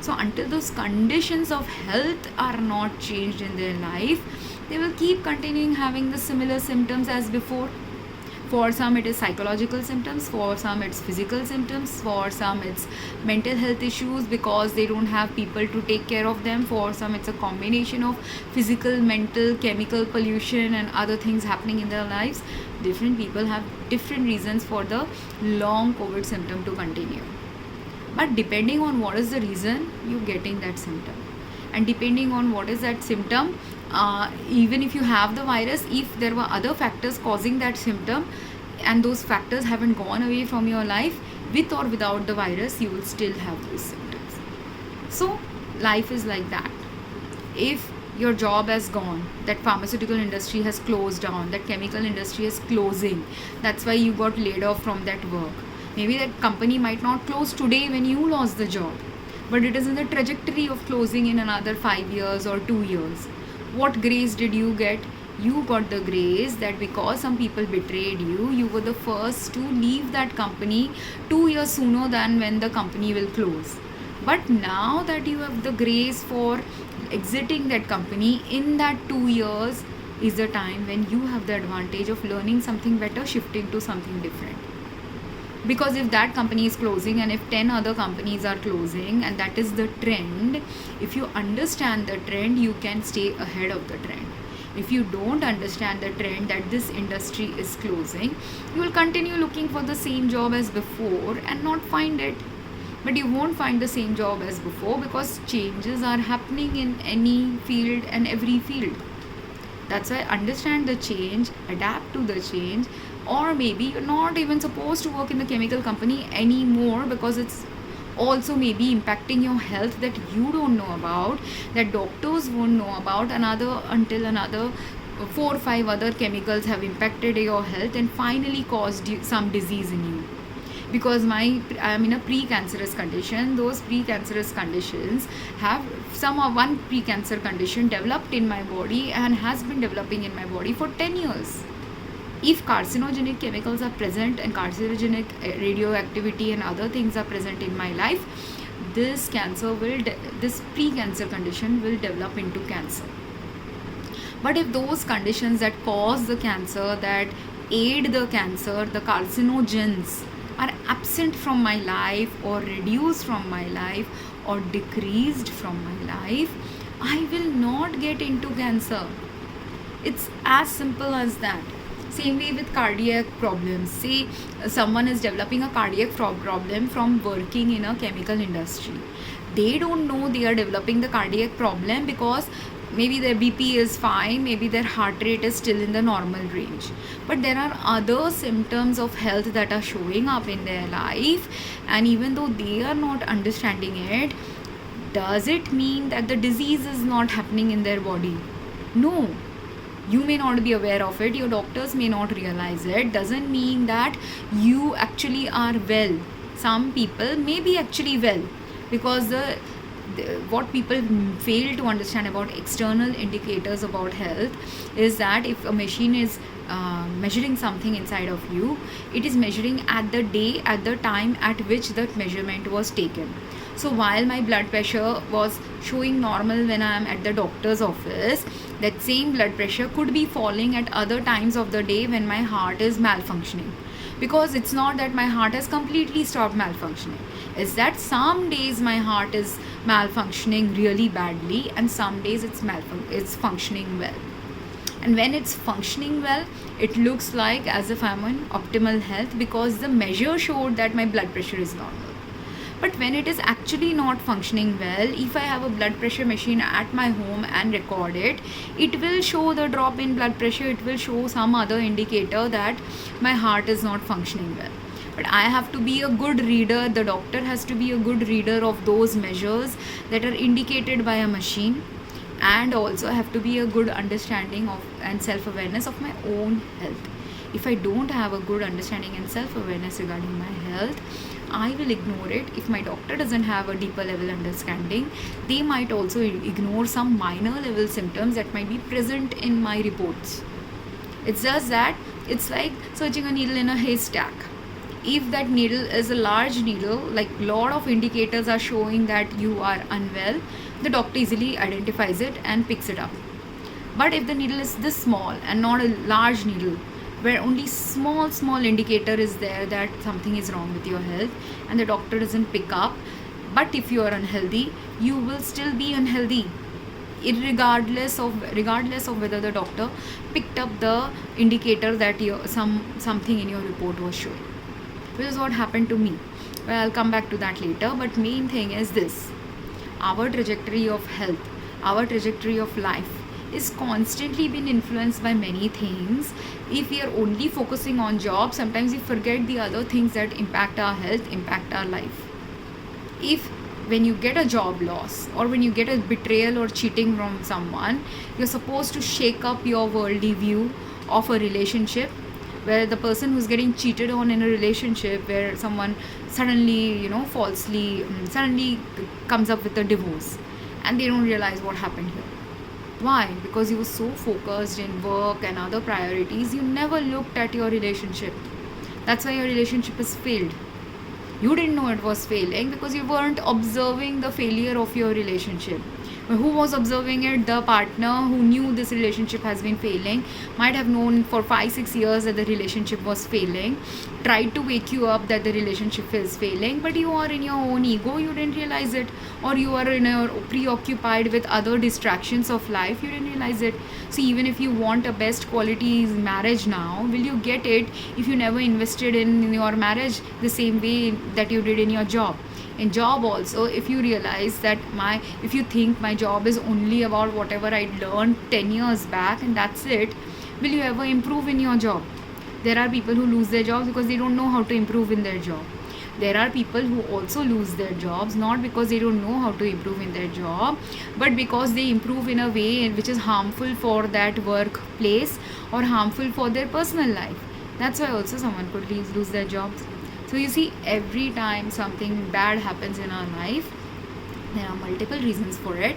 So until those conditions of health are not changed in their life, they will keep continuing having the similar symptoms as before. For some it is psychological symptoms, for some it's physical symptoms, for some it's mental health issues because they don't have people to take care of them, for some it's a combination of physical, mental, chemical pollution and other things happening in their lives. Different people have different reasons for the long COVID symptom to continue. But depending on what is the reason, you're getting that symptom. And depending on what is that symptom, even if you have the virus, if there were other factors causing that symptom and those factors haven't gone away from your life, with or without the virus, you will still have those symptoms. So life is like that. If your job has gone, that pharmaceutical industry has closed down, that chemical industry is closing, that's why you got laid off from that work. Maybe that company might not close today when you lost the job, but it is in the trajectory of closing in another 5 years or 2 years. What grace did you get? You got the grace that because some people betrayed you, you were the first to leave that company 2 years sooner than when the company will close. But now that you have the grace for exiting that company, in that 2 years is the time when you have the advantage of learning something better, shifting to something different. Because if that company is closing and if 10 other companies are closing and that is the trend, if you understand the trend, you can stay ahead of the trend. If you don't understand the trend that this industry is closing, you will continue looking for the same job as before and not find it. But you won't find the same job as before because changes are happening in any field and every field. That's why understand the change, adapt to the change. Or maybe you're not even supposed to work in the chemical company anymore because it's also maybe impacting your health that you don't know about, that doctors won't know about, until another 4 or 5 other chemicals have impacted your health and finally caused some disease in you. Because I'm in a pre-cancerous condition, those pre-cancerous conditions have one pre-cancer condition developed in my body and has been developing in my body for 10 years. If carcinogenic chemicals are present and carcinogenic radioactivity and other things are present in my life, this pre-cancer condition will develop into cancer. But if those conditions that cause the cancer, that aid the cancer, the carcinogens are absent from my life or reduced from my life or decreased from my life, I will not get into cancer. It's as simple as that. Same way with cardiac problems. Say someone is developing a cardiac problem from working in a chemical industry. They don't know they are developing the cardiac problem because maybe their BP is fine, maybe their heart rate is still in the normal range. But there are other symptoms of health that are showing up in their life, and even though they are not understanding it, does it mean that the disease is not happening in their body? No. You may not be aware of it, your doctors may not realize it, doesn't mean that you actually are well. Some people may be actually well because what people fail to understand about external indicators about health is that if a machine is measuring something inside of you, it is measuring at the time at which that measurement was taken. So while my blood pressure was showing normal when I am at the doctor's office, that same blood pressure could be falling at other times of the day when my heart is malfunctioning. Because it's not that my heart has completely stopped malfunctioning. It's that some days my heart is malfunctioning really badly and some days it's functioning well. And when it's functioning well, it looks like as if I'm in optimal health because the measure showed that my blood pressure is normal. But when it is actually not functioning well, if I have a blood pressure machine at my home and record it, it will show the drop in blood pressure, it will show some other indicator that my heart is not functioning well. But I have to be a good reader, the doctor has to be a good reader of those measures that are indicated by a machine, and also have to be a good understanding of and self-awareness of my own health. If I don't have a good understanding and self-awareness regarding my health, I will ignore it. If my doctor doesn't have a deeper level understanding, they might also ignore some minor level symptoms that might be present in my reports. It's just that it's like searching a needle in a haystack. If that needle is a large needle, like lot of indicators are showing that you are unwell, the doctor easily identifies it and picks it up. But if the needle is this small and not a large needle, where only small indicator is there that something is wrong with your health, and the doctor doesn't pick up, but if you are unhealthy, you will still be unhealthy, regardless of whether the doctor picked up the indicator that something in your report was showing. Which is what happened to me. Well, I'll come back to that later, but main thing is this: our trajectory of health, our trajectory of life is constantly being influenced by many things. If we are only focusing on job, sometimes we forget the other things that impact our health, impact our life. If when you get a job loss, or when you get a betrayal or cheating from someone, you're supposed to shake up your worldly view of a relationship, where the person who's getting cheated on in a relationship, where someone suddenly falsely suddenly comes up with a divorce, and they don't realize what happened here. Why? Because you were so focused in work and other priorities, you never looked at your relationship. That's why your relationship has failed. You didn't know it was failing because you weren't observing the failure of your relationship. Who was observing it? The partner who knew this relationship has been failing, might have known for 5-6 years that the relationship was failing, tried to wake you up that the relationship is failing, but you are in your own ego, you didn't realize it, or you are preoccupied with other distractions of life, you didn't realize it. So even if you want a best quality marriage now, will you get it if you never invested in your marriage the same way that you did in your job? In job also, if you realize that if you think my job is only about whatever I learned 10 years back and that's it, will you ever improve in your job? There are people who lose their jobs because they don't know how to improve in their job. There are people who also lose their jobs not because they don't know how to improve in their job, but because they improve in a way which is harmful for that workplace or harmful for their personal life. That's why also someone could lose their jobs. So you see, every time something bad happens in our life, there are multiple reasons for it.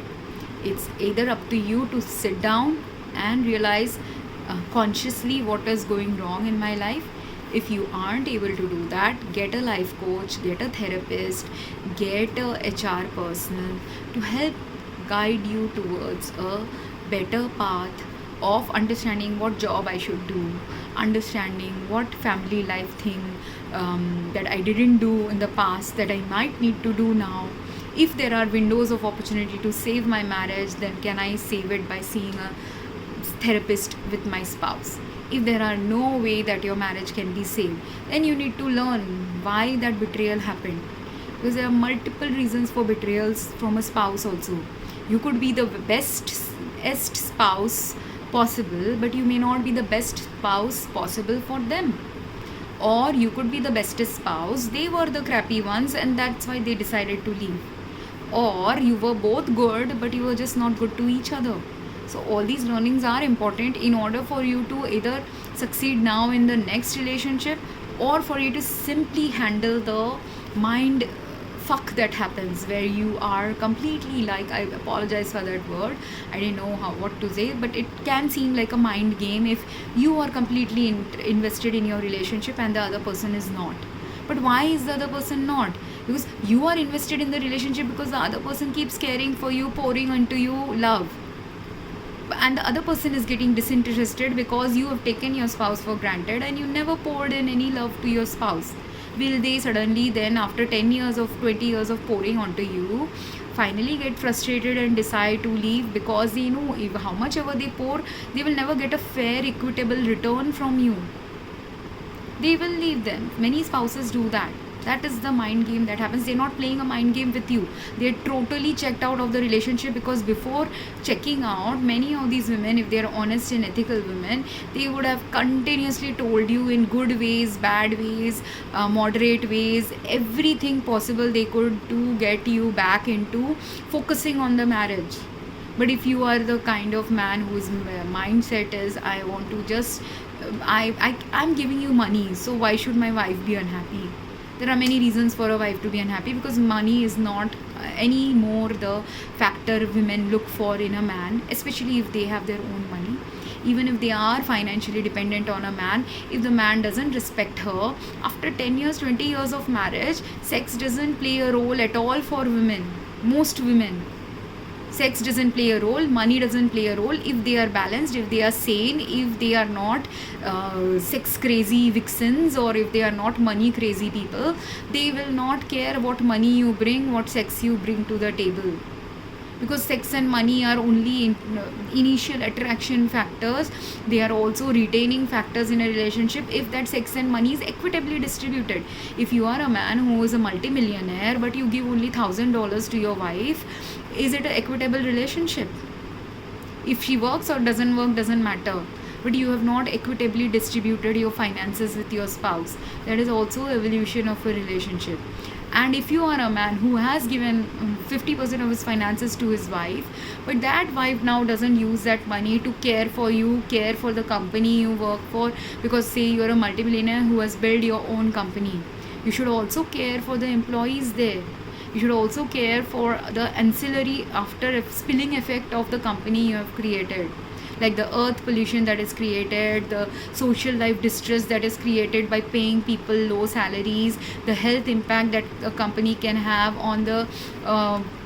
It's either up to you to sit down and realize consciously what is going wrong in my life. If you aren't able to do that, get a life coach, get a therapist, get a HR person to help guide you towards a better path of understanding what job I should do, understanding what family life thing that I didn't do in the past that I might need to do now. If there are windows of opportunity to save my marriage, then can I save it by seeing a therapist with my spouse? If there are no way that your marriage can be saved, then you need to learn why that betrayal happened. Because there are multiple reasons for betrayals from a spouse also. You could be the best spouse possible, but you may not be the best spouse possible for them. Or you could be the bestest spouse, they were the crappy ones and that's why they decided to leave. Or you were both good, but you were just not good to each other. So all these learnings are important in order for you to either succeed now in the next relationship, or for you to simply handle the mind fuck that happens where you are completely, like, I apologize for that word, I didn't know what to say, but it can seem like a mind game if you are completely invested in your relationship and the other person is not. But why is the other person not? Because you are invested in the relationship because the other person keeps caring for you, pouring into you love, and the other person is getting disinterested because you have taken your spouse for granted and you never poured in any love to your spouse. Will they suddenly then, after 10 years of 20 years of pouring onto you, finally get frustrated and decide to leave because they know if how much ever they pour, they will never get a fair, equitable return from you? They will leave them. Many spouses do that. That is the mind game that happens. They're not playing a mind game with you. They're totally checked out of the relationship, because before checking out, many of these women, if they're honest and ethical women, they would have continuously told you in good ways, bad ways, moderate ways, everything possible they could to get you back into focusing on the marriage. But if you are the kind of man whose mindset is, I want to just I'm giving you money, so why should my wife be unhappy? There are many reasons for a wife to be unhappy, because money is not any more the factor women look for in a man, especially if they have their own money. Even if they are financially dependent on a man, if the man doesn't respect her, after 10 years, 20 years of marriage, sex doesn't play a role at all for women. Most women, sex doesn't play a role, money doesn't play a role. If they are balanced, if they are sane, if they are not sex crazy vixens, or if they are not money crazy people, they will not care what money you bring, what sex you bring to the table. Because sex and money are only initial attraction factors. They are also retaining factors in a relationship if that sex and money is equitably distributed. If you are a man who is a multimillionaire but you give only $1,000 to your wife, is it an equitable relationship? If she works or doesn't work doesn't matter, but you have not equitably distributed your finances with your spouse. That is also evolution of a relationship. And if you are a man who has given 50% of his finances to his wife, but that wife now doesn't use that money to care for you, care for the company you work for, because say you're a multimillionaire who has built your own company, you should also care for the employees there. You should also care for the ancillary after spilling effect of the company you have created, like the earth pollution that is created, the social life distress that is created by paying people low salaries, the health impact that a company can have on the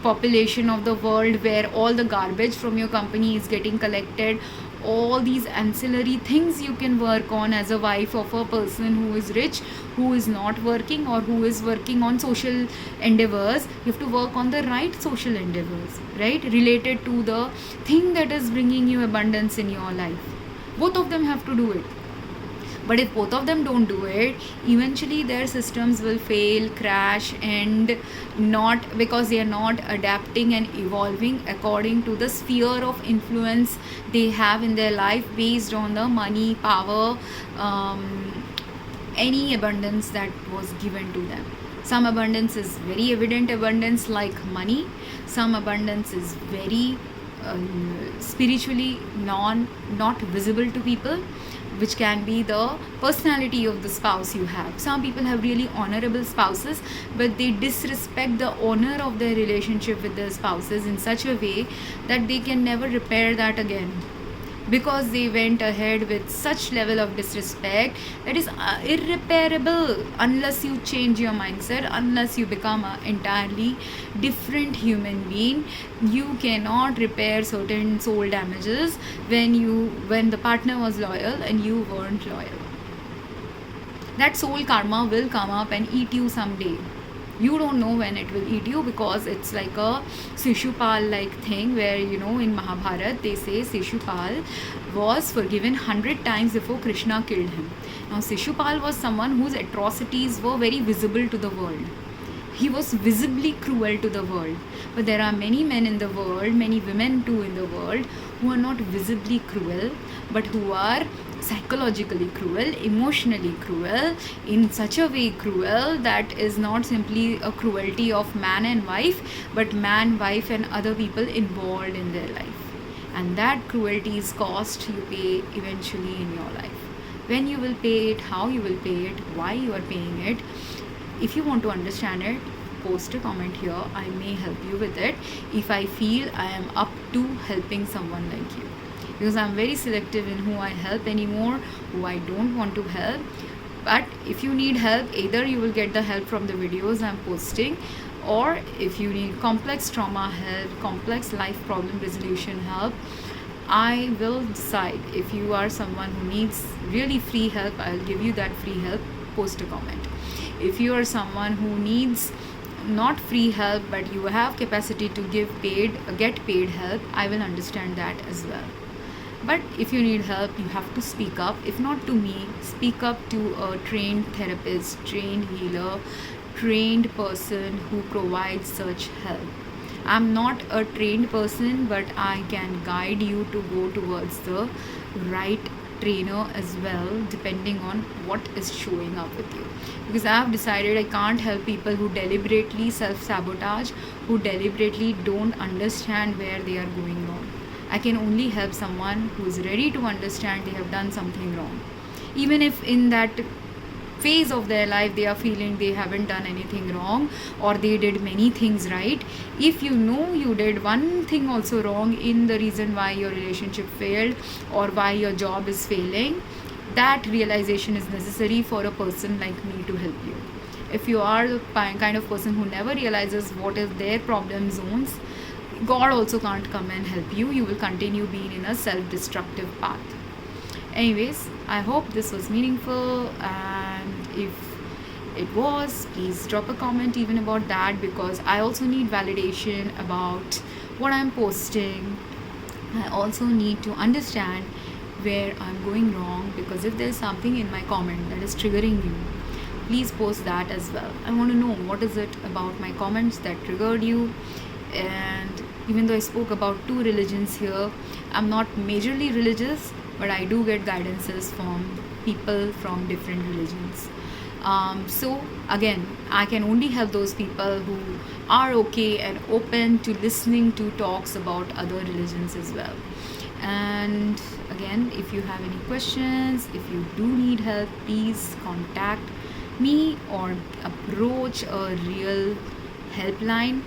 population of the world, where all the garbage from your company is getting collected. All these ancillary things you can work on as a wife of a person who is rich, who is not working, or who is working on social endeavors. You have to work on the right social endeavors, right, related to the thing that is bringing you abundance in your life. Both of them have to do it. But if both of them don't do it, eventually their systems will fail, crash, and not, because they are not adapting and evolving according to the sphere of influence they have in their life, based on the money, power, any abundance that was given to them. Some abundance is very evident abundance, like money. Some abundance is very spiritually not visible to people, which can be the personality of the spouse you have. Some people have really honorable spouses, but they disrespect the honor of their relationship with their spouses in such a way that they can never repair that again, because they went ahead with such level of disrespect that is irreparable unless you change your mindset, unless you become an entirely different human being. You cannot repair certain soul damages when the partner was loyal and you weren't loyal. That soul karma will come up and eat you someday. You don't know when it will eat you, because it's like a Shishupal like thing, where in Mahabharata they say Shishupal was forgiven 100 times before Krishna killed him. Now Shishupal was someone whose atrocities were very visible to the world. He was visibly cruel to the world. But there are many men in the world, many women too in the world, who are not visibly cruel, but who are psychologically cruel, emotionally cruel, in such a way cruel that is not simply a cruelty of man and wife, but man, wife, and other people involved in their life. And that cruelty is cost you pay eventually in your life. When you will pay it, how you will pay it, why you are paying it. If you want to understand it, post a comment here. I may help you with it if I feel I am up to helping someone like you, because I'm very selective in who I help anymore, who I don't want to help. But if you need help, either you will get the help from the videos I'm posting, or if you need complex trauma help, complex life problem resolution help, I will decide. If you are someone who needs really free help, I'll give you that free help. Post a comment. If you are someone who needs not free help, but you have capacity to get paid help, I will understand that as well. But if you need help, you have to speak up. If not to me, speak up to a trained therapist, trained healer, trained person who provides such help. I'm not a trained person, but I can guide you to go towards the right trainer as well, depending on what is showing up with you. Because I have decided I can't help people who deliberately self sabotage, who deliberately don't understand where they are going wrong. I can only help someone who is ready to understand they have done something wrong. Even if in that phase of their life they are feeling they haven't done anything wrong, or they did many things right. If you know you did one thing also wrong in the reason why your relationship failed or why your job is failing, that realization is necessary for a person like me to help you. If you are the kind of person who never realizes what is their problem zones, God also can't come and help you. You will continue being in a self-destructive path. Anyways, I hope this was meaningful, and if it was, please drop a comment even about that, because I also need validation about what I'm posting. I also need to understand where I'm going wrong, because if there's something in my comment that is triggering you, please post that as well. I want to know what is it about my comments that triggered you. And even though I spoke about two religions here, I'm not majorly religious, but I do get guidances from people from different religions. So again, I can only help those people who are okay and open to listening to talks about other religions as well. And again, if you have any questions, if you do need help, please contact me or approach a real helpline.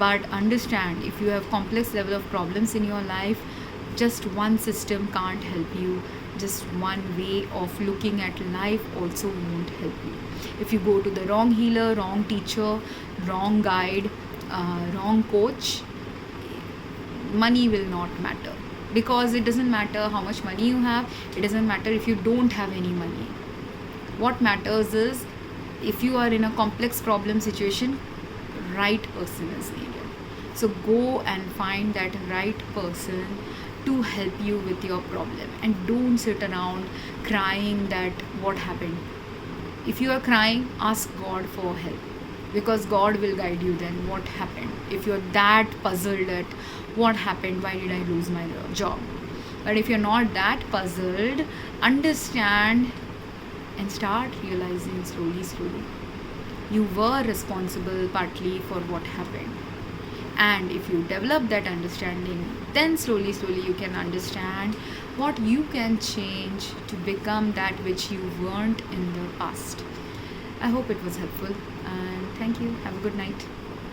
But understand, if you have complex level of problems in your life, just one system can't help you. Just one way of looking at life also won't help you. If you go to the wrong healer, wrong teacher, wrong guide, wrong coach, money will not matter, because it doesn't matter how much money you have. It doesn't matter if you don't have any money. What matters is, if you are in a complex problem situation, right person is needed. So go and find that right person to help you with your problem, and don't sit around crying that what happened. If you are crying, ask God for help, because God will guide you then what happened. If you're that puzzled at what happened, why did I lose my job. But if you're not that puzzled, understand and start realizing slowly you were responsible partly for what happened. And if you develop that understanding, then slowly you can understand what you can change to become that which you weren't in the past. I hope it was helpful, and thank you. Have a good night.